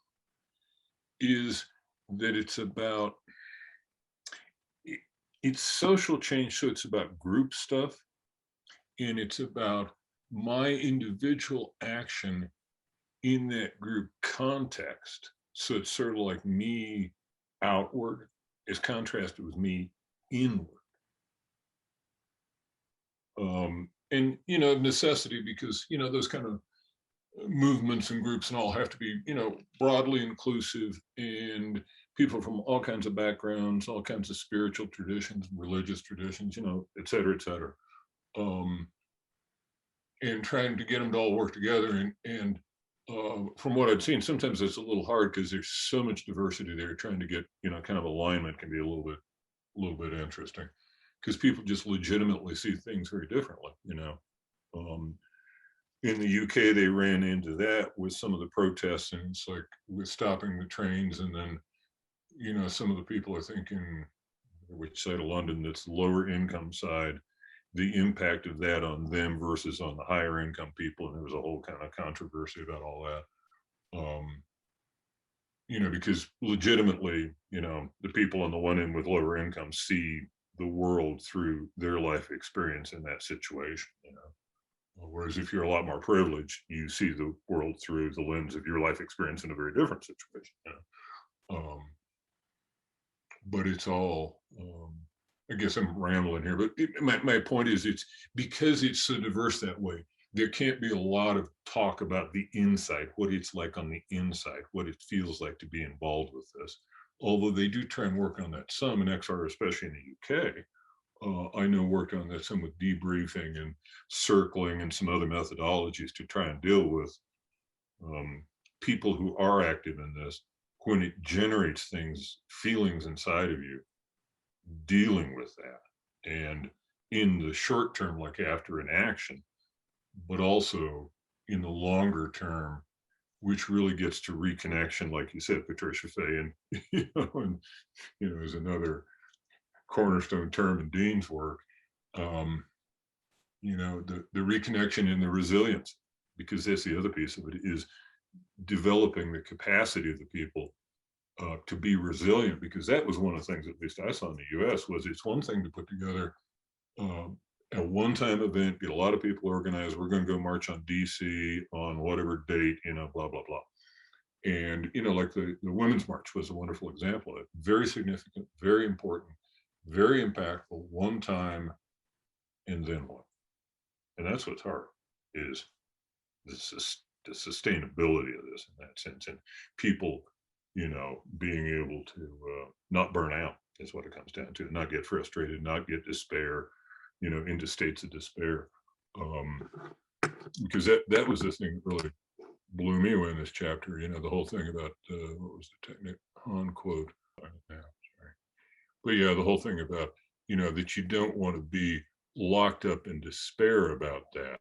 is that it's social change. So it's about group stuff, and it's about my individual action in that group context. So it's sort of like me outward is contrasted with me inward. And necessity, because those kind of movements and groups and all have to be broadly inclusive, and people from all kinds of backgrounds, all kinds of spiritual traditions, religious traditions, et cetera, et cetera. And trying to get them to all work together, and from what I've seen, sometimes it's a little hard because there's so much diversity there. Trying to get kind of alignment can be a little bit interesting. because people just legitimately see things very differently, you know. In the UK, they ran into that with some of the protests, and it's like with stopping the trains, and then, you know, some of the people are thinking, which side of London, that's the lower income side, the impact of that on them versus on the higher income people, and there was a whole kind of controversy about all that. You know, because legitimately, you know, the people on the one end with lower income see the world through their life experience in that situation, you know. Whereas if you're a lot more privileged, you see the world through the lens of your life experience in a very different situation, you know. But it's all, I guess I'm rambling here, but my point is, it's because it's so diverse that way, there can't be a lot of talk about the inside, what it's like on the inside, what it feels like to be involved with this. Although they do try and work on that some, and XR, especially in the UK, I know worked on that some with debriefing and circling and some other methodologies to try and deal with people who are active in this, when it generates things, feelings inside of you, dealing with that. And in the short term, like after an action, but also in the longer term, which really gets to reconnection, like you said, Patricia Fay, and and is another cornerstone term in Dean's work. The reconnection and the resilience, because that's the other piece of it, is developing the capacity of the people to be resilient, because that was one of the things, at least I saw in the US, was it's one thing to put together a one-time event, get a lot of people organized, we're going to go march on DC on whatever date, blah, blah, blah. And, like the Women's March was a wonderful example of it. Very significant, very important, very impactful, one time, and then what? And that's what's hard, is the sustainability of this in that sense. And people, being able to not burn out is what it comes down to, not get frustrated, not get despair, into states of despair. Because that was the thing that really blew me away in this chapter, the whole thing about, what was the technique on quote? Sorry. But yeah, the whole thing about, that you don't want to be locked up in despair about that,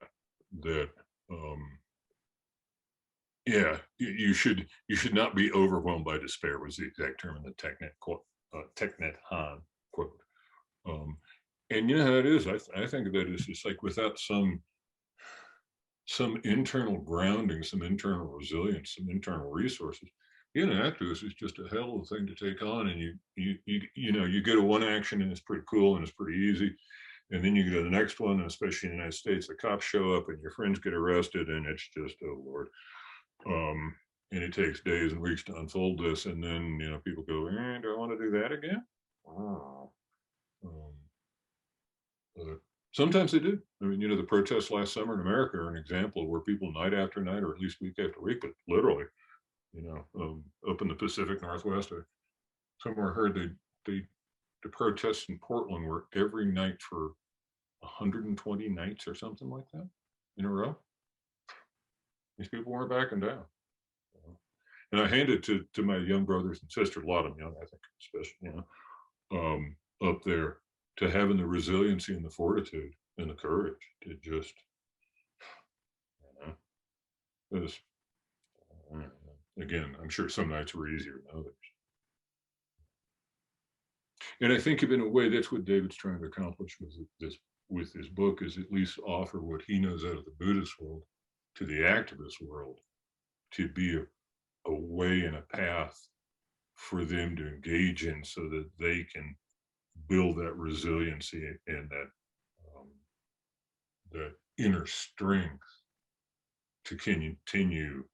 yeah, you should not be overwhelmed by despair, was the exact term in the Technet quote, Technet Han quote. And you know how it is, I think of that as just like, without some internal grounding, some internal resilience, some internal resources, being an activist is just a hell of a thing to take on. And you go to one action and it's pretty cool and it's pretty easy. And then you go to the next one, and especially in the United States, the cops show up and your friends get arrested, and it's just, oh Lord. And it takes days and weeks to unfold this. And then, people go, do I want to do that again? Wow. But sometimes they do. I mean, the protests last summer in America are an example where people night after night, or at least week after week, but literally, up in the Pacific Northwest, I somewhere heard the protests in Portland were every night for 120 nights or something like that in a row. These people weren't backing down. And I hand it to my young brothers and sisters, a lot of them young, I think, especially, up there, to having the resiliency and the fortitude and the courage to just, this, again, I'm sure some nights were easier than others. And I think in a way, that's what David's trying to accomplish with this book, is at least offer what he knows out of the Buddhist world to the activist world, to be a way and a path for them to engage in, so that they can build that resiliency and that inner strength to continue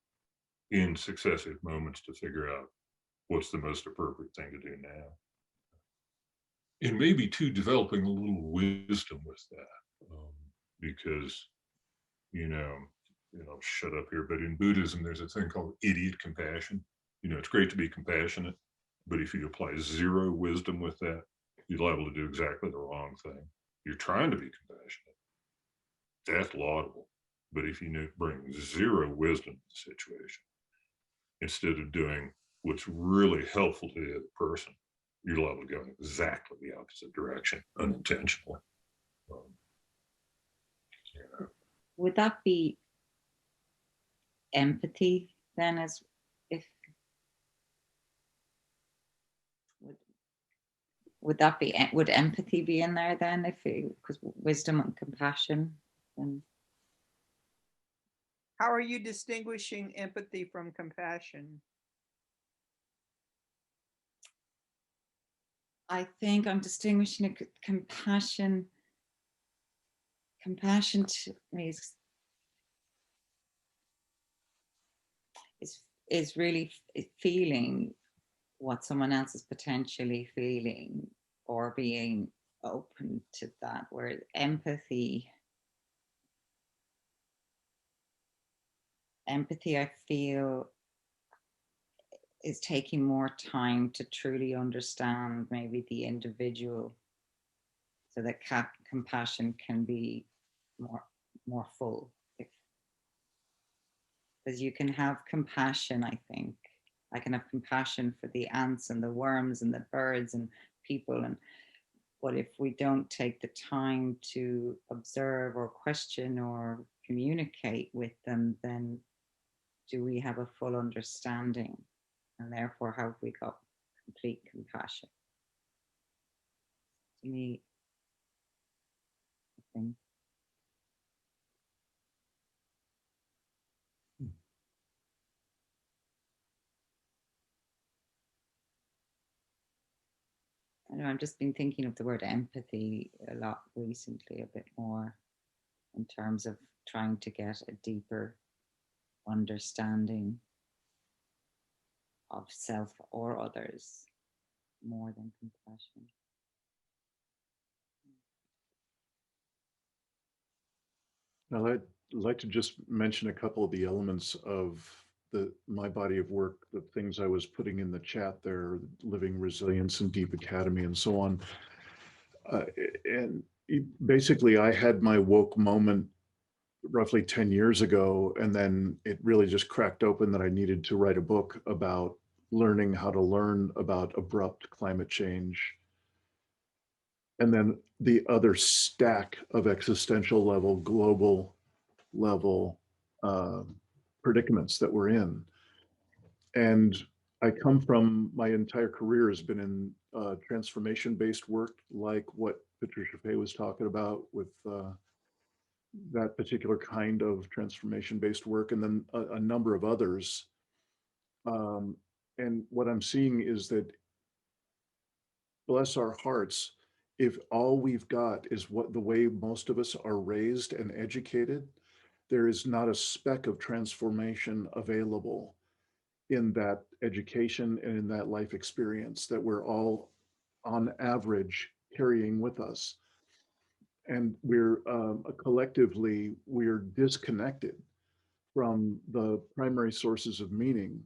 in successive moments to figure out what's the most appropriate thing to do now. And maybe too, developing a little wisdom with that, because, shut up here, but in Buddhism, there's a thing called idiot compassion. It's great to be compassionate, but if you apply zero wisdom with that, you're liable to do exactly the wrong thing. You're trying to be compassionate. That's laudable. But if you bring zero wisdom to the situation, instead of doing what's really helpful to the other person, you're liable to go in exactly the opposite direction unintentionally. Yeah. Would that be empathy then, as if would that be, would empathy be in there then, if because wisdom and compassion? And How are you distinguishing empathy from compassion? I think I'm distinguishing compassion. Compassion to me is really feeling what someone else is potentially feeling, or being open to that, where empathy I feel is taking more time to truly understand maybe the individual, so that compassion can be more full. Because you can have compassion, I think I can have compassion for the ants and the worms and the birds and people, and but if we don't take the time to observe or question or communicate with them, then do we have a full understanding? And therefore, have we got complete compassion? To me, I think. I know I've just been thinking of the word empathy a lot recently, a bit more, in terms of trying to get a deeper understanding of self or others, more than compassion. Now, I'd like to just mention a couple of the elements of my body of work, the things I was putting in the chat there, living resilience and deep academy and so on. And basically, I had my woke moment roughly 10 years ago, and then it really just cracked open that I needed to write a book about learning how to learn about abrupt climate change. And then the other stack of existential level, global level predicaments that we're in. And I come from, my entire career has been in transformation-based work, like what Patricia Fay was talking about with that particular kind of transformation-based work, and then a number of others. And what I'm seeing is that, bless our hearts, if all we've got is what the way most of us are raised and educated, there is not a speck of transformation available in that education and in that life experience that we're all on average carrying with us. And we're collectively, we're disconnected from the primary sources of meaning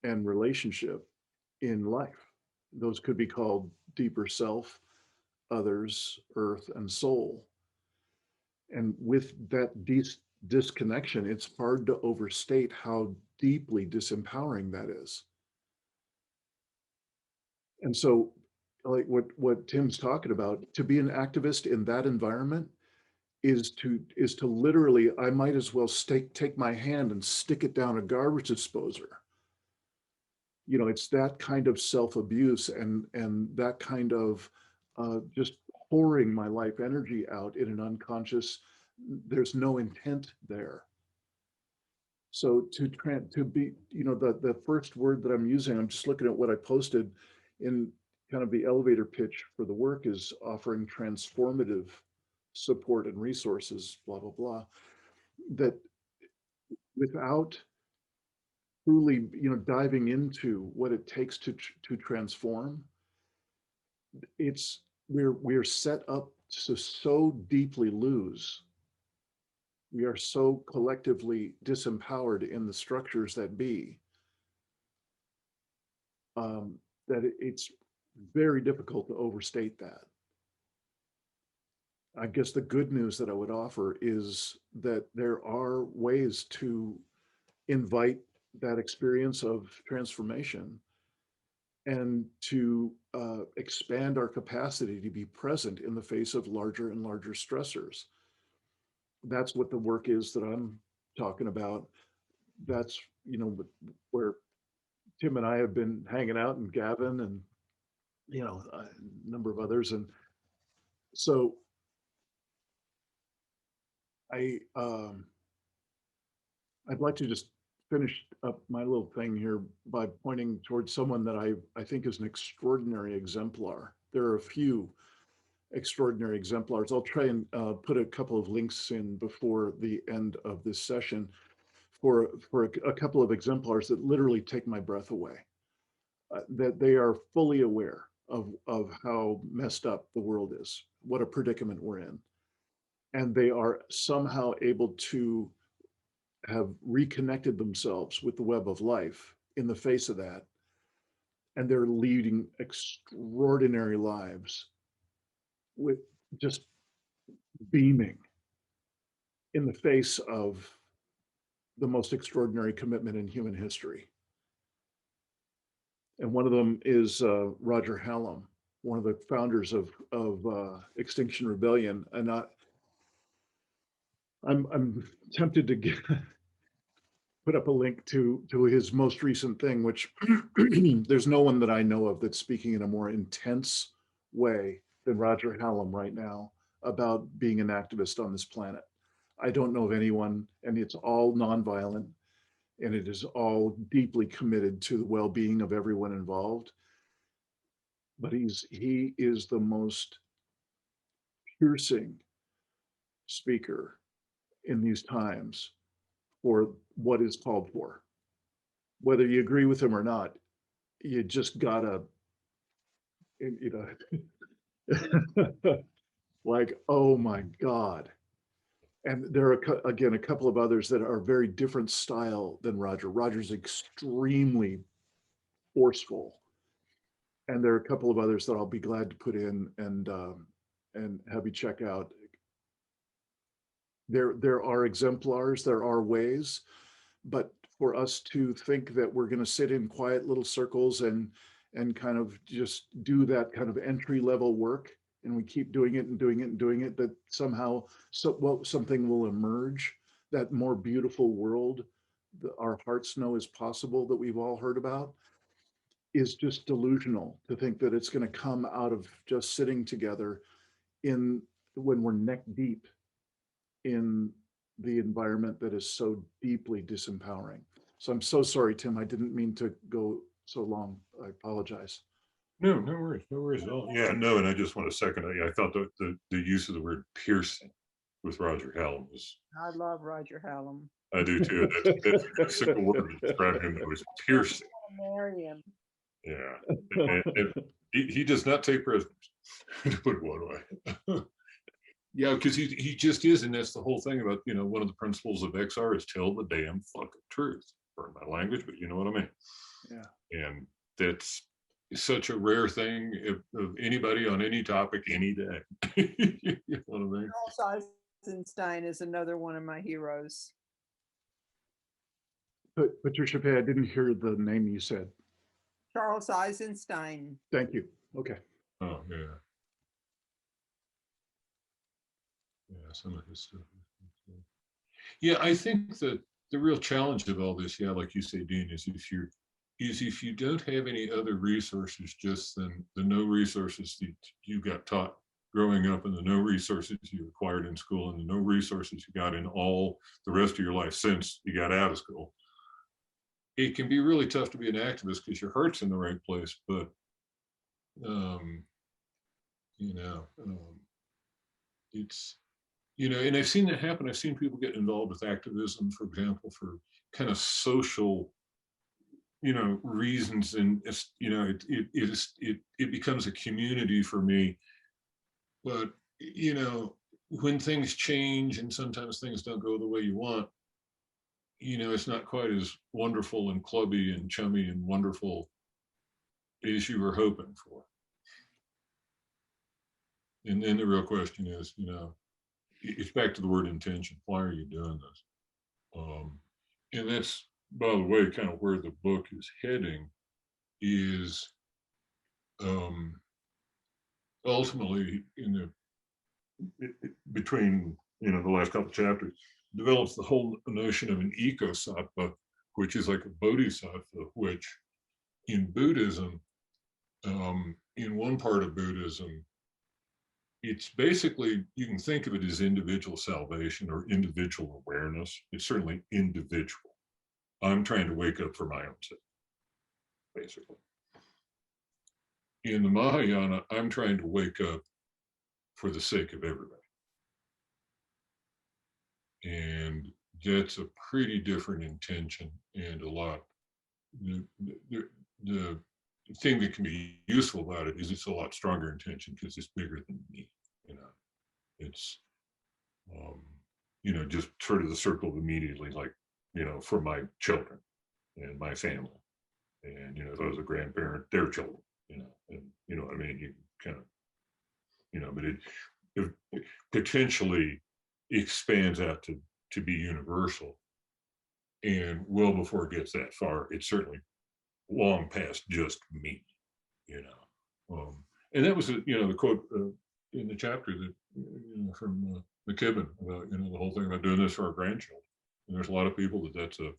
and relationship in life. Those could be called deeper self, others, earth, and soul. And with that disconnection, it's hard to overstate how deeply disempowering that is. And so, like what Tim's talking about, to be an activist in that environment is to literally, I might as well take my hand and stick it down a garbage disposer. You know, it's that kind of self-abuse and that kind of just pouring my life energy out in an unconscious, there's no intent there. So to be, you know, the first word that I'm using, I'm just looking at what I posted in kind of the elevator pitch for the work, is offering transformative support and resources, blah, blah, blah, that without truly, you know, diving into what it takes to transform, we're set up to so deeply lose. We are so collectively disempowered in the structures that be, that it's very difficult to overstate that. I guess the good news that I would offer is that there are ways to invite that experience of transformation and to expand our capacity to be present in the face of larger and larger stressors. That's what the work is that I'm talking about. That's, where Tim and I have been hanging out, and Gavin, and, a number of others. And so I'd like to just finish up my little thing here by pointing towards someone that I think is an extraordinary exemplar. There are a few extraordinary exemplars. I'll try and put a couple of links in before the end of this session for a couple of exemplars that literally take my breath away. That they are fully aware of how messed up the world is, what a predicament we're in. And they are somehow able to have reconnected themselves with the web of life in the face of that. And they're leading extraordinary lives with just beaming in the face of the most extraordinary commitment in human history. And one of them is Roger Hallam, one of the founders of Extinction Rebellion. And I'm tempted to put up a link to his most recent thing, which there's no one that I know of that's speaking in a more intense way than Roger Hallam right now about being an activist on this planet. I don't know of anyone, and it's all nonviolent, and it is all deeply committed to the well-being of everyone involved. But he is the most piercing speaker in these times for what is called for. Whether you agree with him or not, you just gotta, like, oh my God. And there are, again, a couple of others that are very different style than Roger. Roger's extremely forceful. And there are a couple of others that I'll be glad to put in and have you check out. There are exemplars, there are ways, but for us to think that we're going to sit in quiet little circles and kind of just do that kind of entry level work, and we keep doing it and doing it and doing it, that somehow something will emerge, that more beautiful world that our hearts know is possible, that we've all heard about, is just delusional to think that it's going to come out of just sitting together when we're neck deep in the environment that is so deeply disempowering. So I'm so sorry, Tim. I didn't mean to go so long. I apologize. No, no worries at all. Yeah, no, and I just want to second it. Yeah, I thought the use of the word piercing with Roger Hallam was. I love Roger Hallam. I do too. That's a single word to describe him that was piercing. Marry him. Yeah, and he does not take prisoners, to put it one way. Yeah, because he just is, and that's the whole thing about, one of the principles of XR is tell the damn fucking truth. Pardon my language, but you know what I mean. Yeah. And that's such a rare thing of anybody on any topic any day. You know what I mean? Charles Eisenstein is another one of my heroes. But Patricia Pay, I didn't hear the name you said. Charles Eisenstein. Thank you. Okay. Oh yeah. Yeah, some of his stuff. Yeah, I think that the real challenge of all this, yeah, like you say, Dean, is if you don't have any other resources, just the no resources that you got taught growing up, and the no resources you acquired in school, and the no resources you got in all the rest of your life since you got out of school, it can be really tough to be an activist because your heart's in the right place, but it's, and I've seen that happen. I've seen people get involved with activism, for example, for kind of social, reasons, and it becomes a community for me. But when things change and sometimes things don't go the way you want, it's not quite as wonderful and clubby and chummy and wonderful as you were hoping for. And then the real question is, it's back to the word intention. Why are you doing this? And that's, by the way, kind of where the book is heading, is ultimately between the last couple of chapters develops the whole notion of an ecosattva, which is like a bodhisattva, which in Buddhism, in one part of Buddhism, it's basically, you can think of it as individual salvation or individual awareness. It's certainly individual. I'm trying to wake up for my own sake, basically. In the Mahayana, I'm trying to wake up for the sake of everybody. And that's a pretty different intention, and a lot. The thing that can be useful about it is it's a lot stronger intention because it's bigger than me. It's just sort of the circle of immediately, like for my children and my family, and if I was a grandparent, their children, and what I mean, you kind of, but it potentially expands out to be universal. And well before it gets that far, it's certainly long past just me, and that was the quote in the chapter that from McKibben about the whole thing about doing this for our grandchildren. And there's a lot of people that's a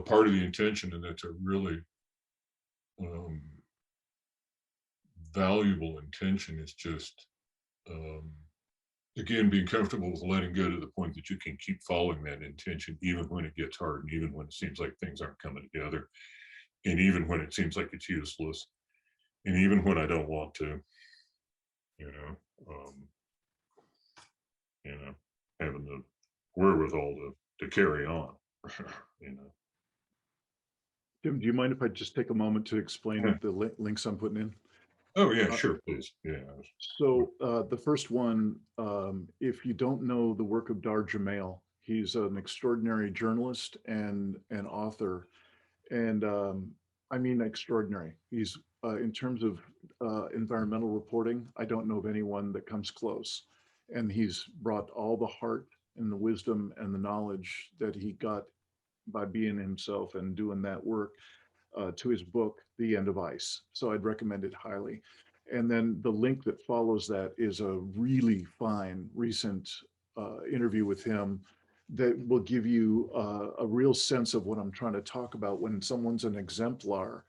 part of the intention, and that's a really valuable intention. Is just again, being comfortable with letting go to the point that you can keep following that intention, even when it gets hard, and even when it seems like things aren't coming together, and even when it seems like it's useless, and even when I don't want to, having the wherewithal to carry on, Jim, do you mind if I just take a moment to explain Yeah. the links I'm putting in? Oh yeah, sure, please. Yeah. So the first one, if you don't know the work of Dar Jamail, he's an extraordinary journalist and an author, and I mean extraordinary. He's in terms of environmental reporting, I don't know of anyone that comes close, and he's brought all the heart and the wisdom and the knowledge that he got by being himself and doing that work to his book, The End of Ice. So I'd recommend it highly. And then the link that follows that is a really fine recent interview with him that will give you a real sense of what I'm trying to talk about when someone's an exemplar,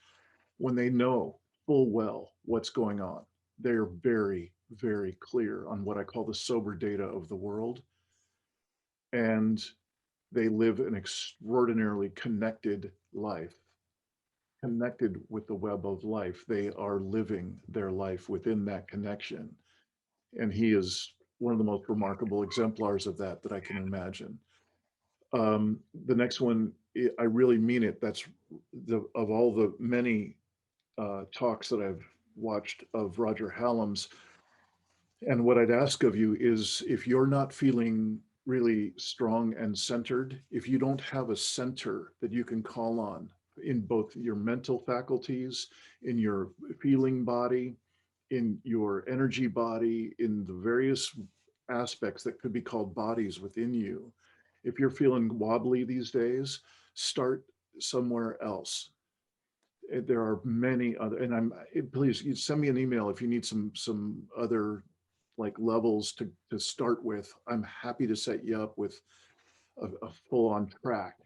when they know full well what's going on. They're very, very clear on what I call the sober data of the world. And they live an extraordinarily connected life, connected with the web of life. They are living their life within that connection. And he is one of the most remarkable exemplars of that I can imagine. The next one, I really mean it. That's of all the many talks that I've watched of Roger Hallam's. And what I'd ask of you is if you're not feeling really strong and centered, if you don't have a center that you can call on in both your mental faculties, in your feeling body, in your energy body, in the various aspects that could be called bodies within you, if you're feeling wobbly these days, start somewhere else. There are many other, and please you send me an email if you need some other like levels to start with. I'm happy to set you up with a full on track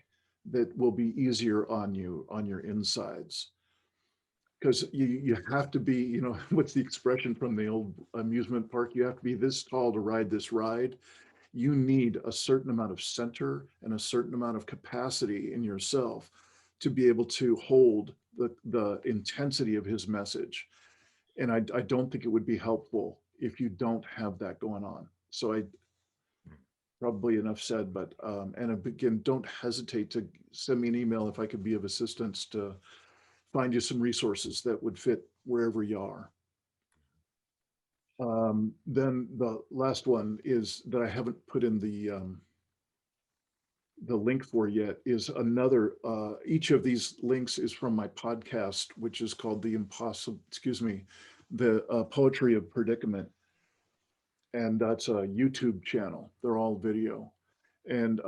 that will be easier on you on your insides. Because you have to be, what's the expression from the old amusement park? You have to be this tall to ride this ride. You need a certain amount of center and a certain amount of capacity in yourself to be able to hold the intensity of his message. And I don't think it would be helpful if you don't have that going on. So I probably enough said, but and again, don't hesitate to send me an email if I could be of assistance to find you some resources that would fit wherever you are. Then the last one is that I haven't put in the link for yet is another, each of these links is from my podcast, which is called the Poetry of Predicament. And that's a YouTube channel. They're all video. And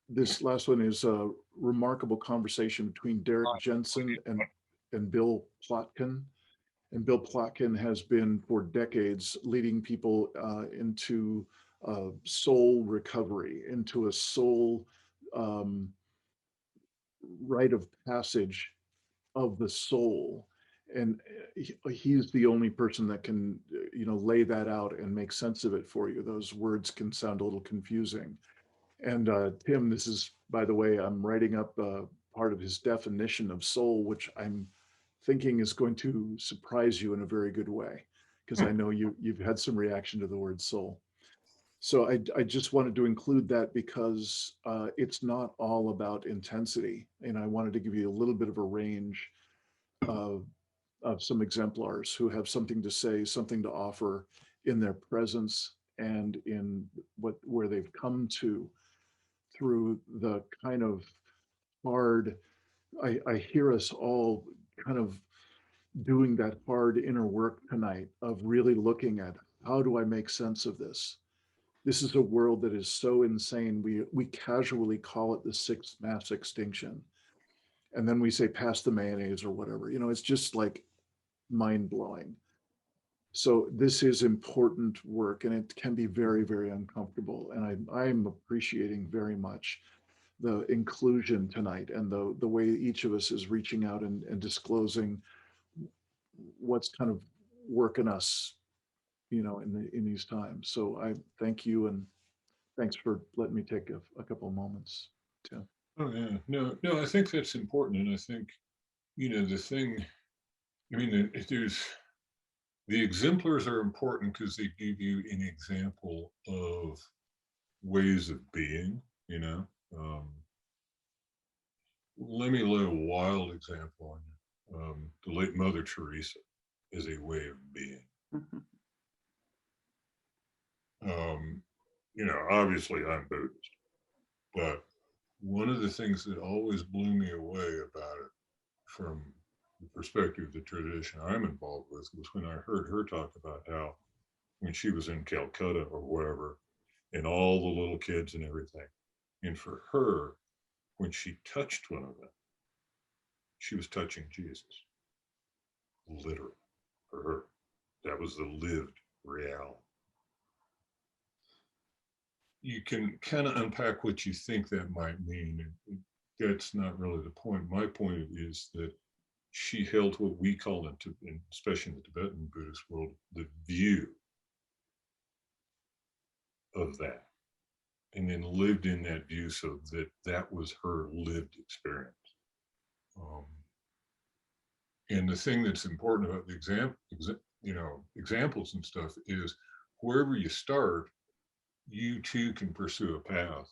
this last one is a remarkable conversation between Derek Jensen and Bill Plotkin. And Bill Plotkin has been for decades leading people into soul recovery, into a soul um, rite of passage of the soul. And he's the only person that can, lay that out and make sense of it for you. Those words can sound a little confusing. And Tim, this is, by the way, I'm writing up part of his definition of soul, which I'm thinking is going to surprise you in a very good way, because I know you've had some reaction to the word soul. So I just wanted to include that because it's not all about intensity. And I wanted to give you a little bit of a range of, of some exemplars who have something to say, something to offer in their presence and in where they've come to through the kind of hard, I hear us all kind of doing that hard inner work tonight of really looking at how do I make sense of this? This is a world that is so insane. We casually call it the sixth mass extinction. And then we say pass the mayonnaise or whatever. It's just like mind blowing. So this is important work and it can be very, very uncomfortable. And I'm appreciating very much the inclusion tonight and the way each of us is reaching out and disclosing what's kind of working us, in these times. So I thank you and thanks for letting me take a couple of moments, Tim. Oh yeah, no, I think that's important, and I think the thing. I mean, the exemplars are important because they give you an example of ways of being. Let me lay a wild example on you. The late Mother Teresa is a way of being. Mhm. Obviously I'm Buddhist, but one of the things that always blew me away about it from the perspective of the tradition I'm involved with was when I heard her talk about how when she was in Calcutta or wherever, and all the little kids and everything, and for her, when she touched one of them, she was touching Jesus, literally, for her. That was the lived reality. You can kind of unpack what you think that might mean. That's not really the point. My point is that she held what we call, especially in the Tibetan Buddhist world, the view of that, and then lived in that view so that that was her lived experience. And the thing that's important about the examples and stuff is wherever you start, you too can pursue a path.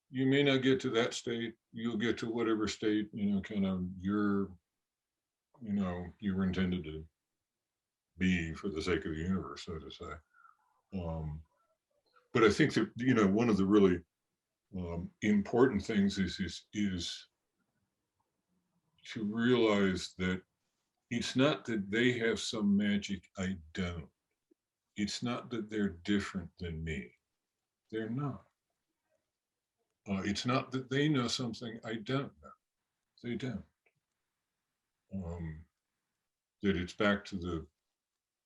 You may not get to that state. You'll get to whatever state, kind of you're intended to be for the sake of the universe, so to say. But I think that, one of the really important things is to realize that it's not that they have some magic I don't. It's not that they're different than me. They're not. It's not that they know something I don't know. They don't. That it's back to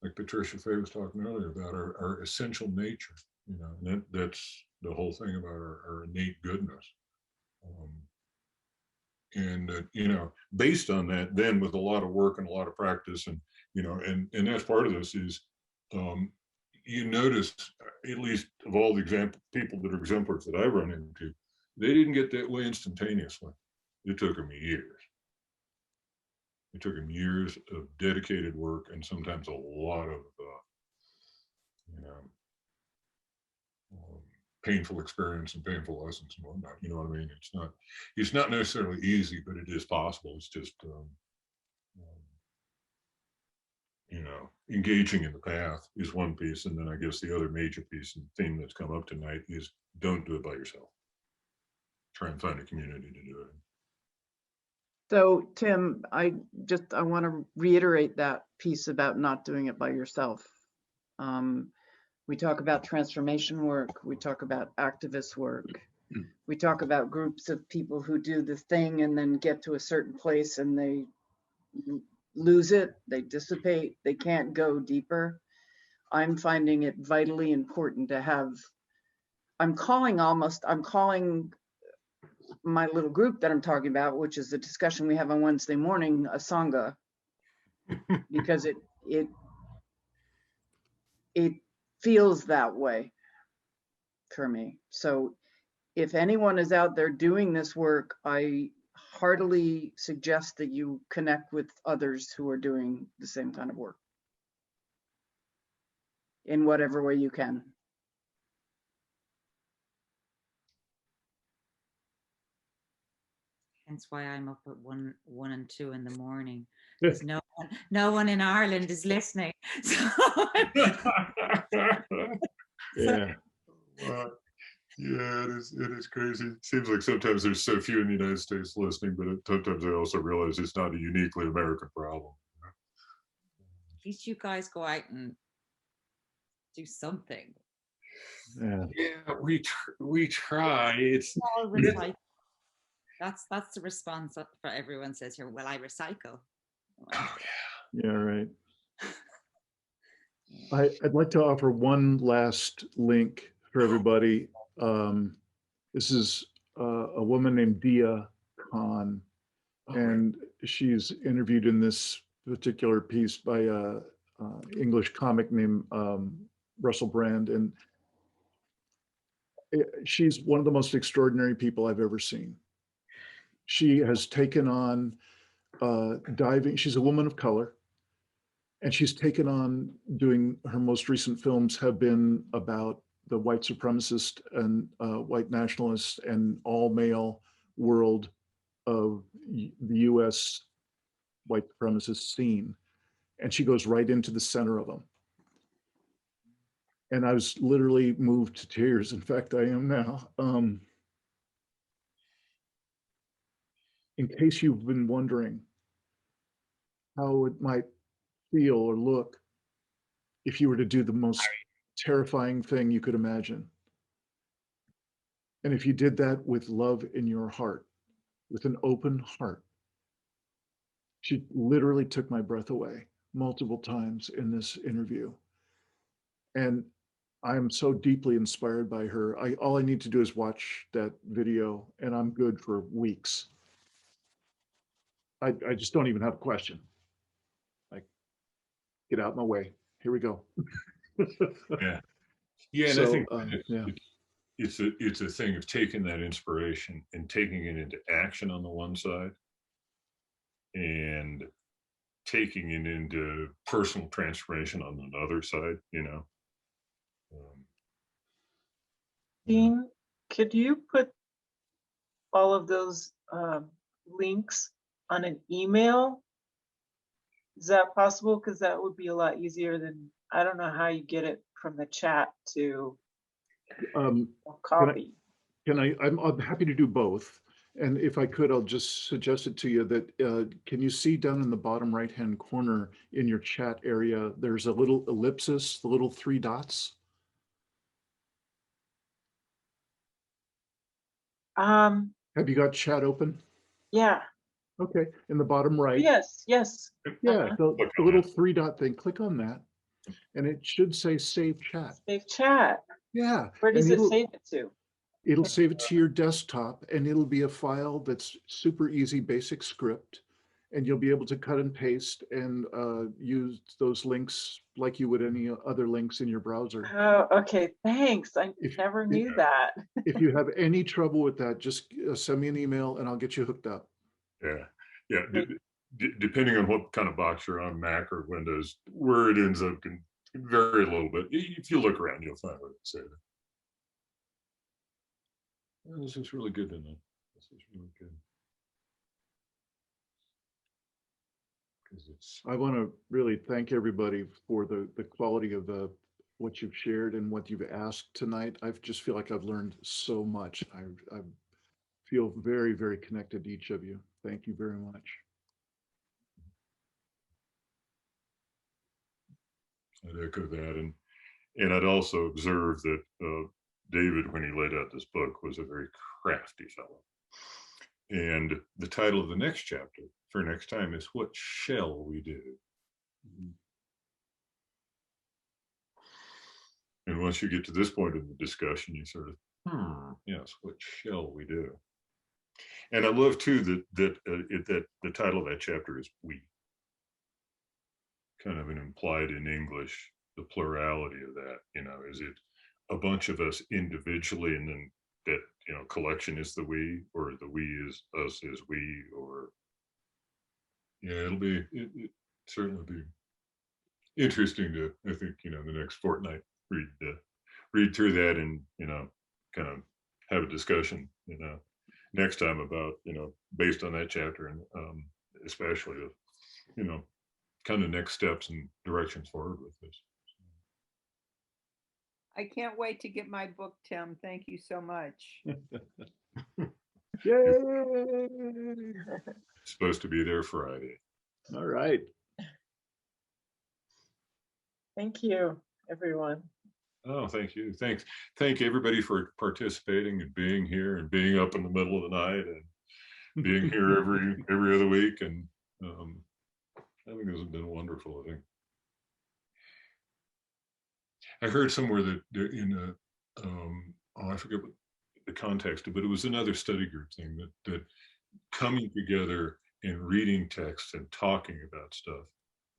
like Patricia Fay was talking earlier about our essential nature, and that's the whole thing about our innate goodness. And based on that, then with a lot of work and a lot of practice, and and that's part of this is, you notice, at least of all the people that are exemplars that I've run into, they didn't get that way instantaneously. It took them years. It took them years of dedicated work and sometimes a lot of, painful experience and painful lessons and whatnot. You know what I mean? It's not necessarily easy, but it is possible. It's just, engaging in the path is one piece. And then I guess the other major piece and theme that's come up tonight is don't do it by yourself. Try and find a community to do it. So Tim, I want to reiterate that piece about not doing it by yourself. We talk about transformation work. We talk about activist work. We talk about groups of people who do the thing and then get to a certain place and they lose it, they dissipate, they can't go deeper. I'm finding it vitally important to have, I'm calling my little group that I'm talking about, which is the discussion we have on Wednesday morning, a Sangha, because it feels that way for me. So if anyone is out there doing this work, I heartily suggest that you connect with others who are doing the same kind of work in whatever way you can. Hence why I'm up at 1 and 2 in the morning. Because no one in Ireland is listening. Yeah. Yeah, it is crazy. It seems like sometimes there's so few in the United States listening, but sometimes I also realize it's not a uniquely American problem. At least you guys go out and do something. Yeah. Yeah, we try. It's All recycle. That's the response for everyone says here. Well, I recycle. oh, Yeah, right. I'd like to offer one last link for everybody. This is a woman named Dia Khan, and she's interviewed in this particular piece by a English comic named Russell Brand, and she's one of the most extraordinary people I've ever seen. She has taken on diving. She's a woman of color, and she's taken on doing her most recent films have been about the white supremacist and white nationalist and all male world of the US white supremacist scene. And she goes right into the center of them. And I was literally moved to tears. In fact, I am now. In case you've been wondering how it might feel or look if you were to do the most terrifying thing you could imagine. And if you did that with love in your heart, with an open heart, she literally took my breath away multiple times in this interview. And I'm so deeply inspired by her. All I need to do is watch that video and I'm good for weeks. I just don't even have a question. Like, get out of my way. Here we go. yeah. Yeah, and I So, think yeah. it's a thing of taking that inspiration and taking it into action on the one side and taking it into personal transformation on another side, you know. Dean, could you put all of those links on an email? Is that possible? Because that would be a lot easier than, I don't know how you get it from the chat to a copy. I'm happy to do both. And if I could, I'll just suggest it to you that, can you see down in the bottom right-hand corner in your chat area, there's a little ellipsis, the little 3 dots? Have you got chat open? Yeah. Okay, in the bottom right. Yes, yes. Yeah, the little 3 dot thing, click on that, and it should say save chat. Save chat. Yeah. Where does it save it to? It'll save it to your desktop, and it'll be a file that's super easy, basic script, and you'll be able to cut and paste and use those links like you would any other links in your browser. Oh, okay, thanks. I never knew that. If you have any trouble with that, just send me an email and I'll get you hooked up. Yeah. Depending on what kind of box you're on, Mac or Windows, where it ends up can vary a little bit. If you look around, you'll find what it's saying. This is really good, isn't it? This is really good. I want to really thank everybody for the quality of what you've shared and what you've asked tonight. I just feel like I've learned so much. I feel very, very connected to each of you. Thank you very much. I'd echo that, and I'd also observe that David, when he laid out this book, was a very crafty fellow. And the title of the next chapter for next time is, what shall we do? And once you get to this point in the discussion, you sort of, yes, what shall we do? And I love too that the title of that chapter is "we," kind of an implied in English, the plurality of that. You know, is it a bunch of us individually, and then that, you know, collection is the we, or the we is us is we, or yeah, it certainly be interesting to, I think, you know, the next fortnight read through that and, you know, kind of have a discussion, you know, next time about, you know, based on that chapter, and especially of, you know, kind of next steps and directions forward with this. I can't wait to get my book, Tim. Thank you so much. Yay! It's supposed to be there Friday. All right. Thank you, everyone. Oh, thank you. Thank everybody for participating and being here and being up in the middle of the night and being here every other week. And I think this has been wonderful. I heard somewhere that in a I forget what the context, but it was another study group thing that coming together and reading texts and talking about stuff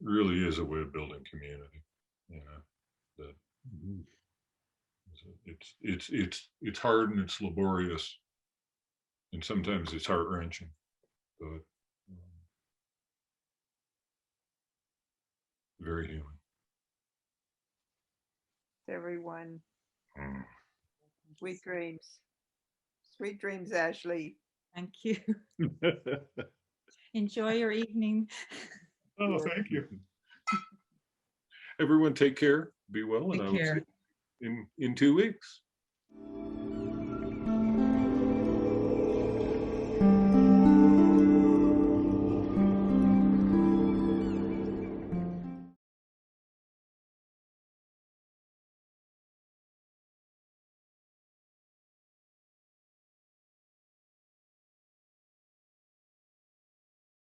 really is a way of building community. You know, that it's hard and it's laborious, and sometimes it's heart-wrenching, but very healing. Everyone, Mm. sweet dreams. Sweet dreams, Ashley. Thank you. Enjoy your evening. Oh, thank you. Everyone take care, be well, and Take I will see care. you in 2 weeks.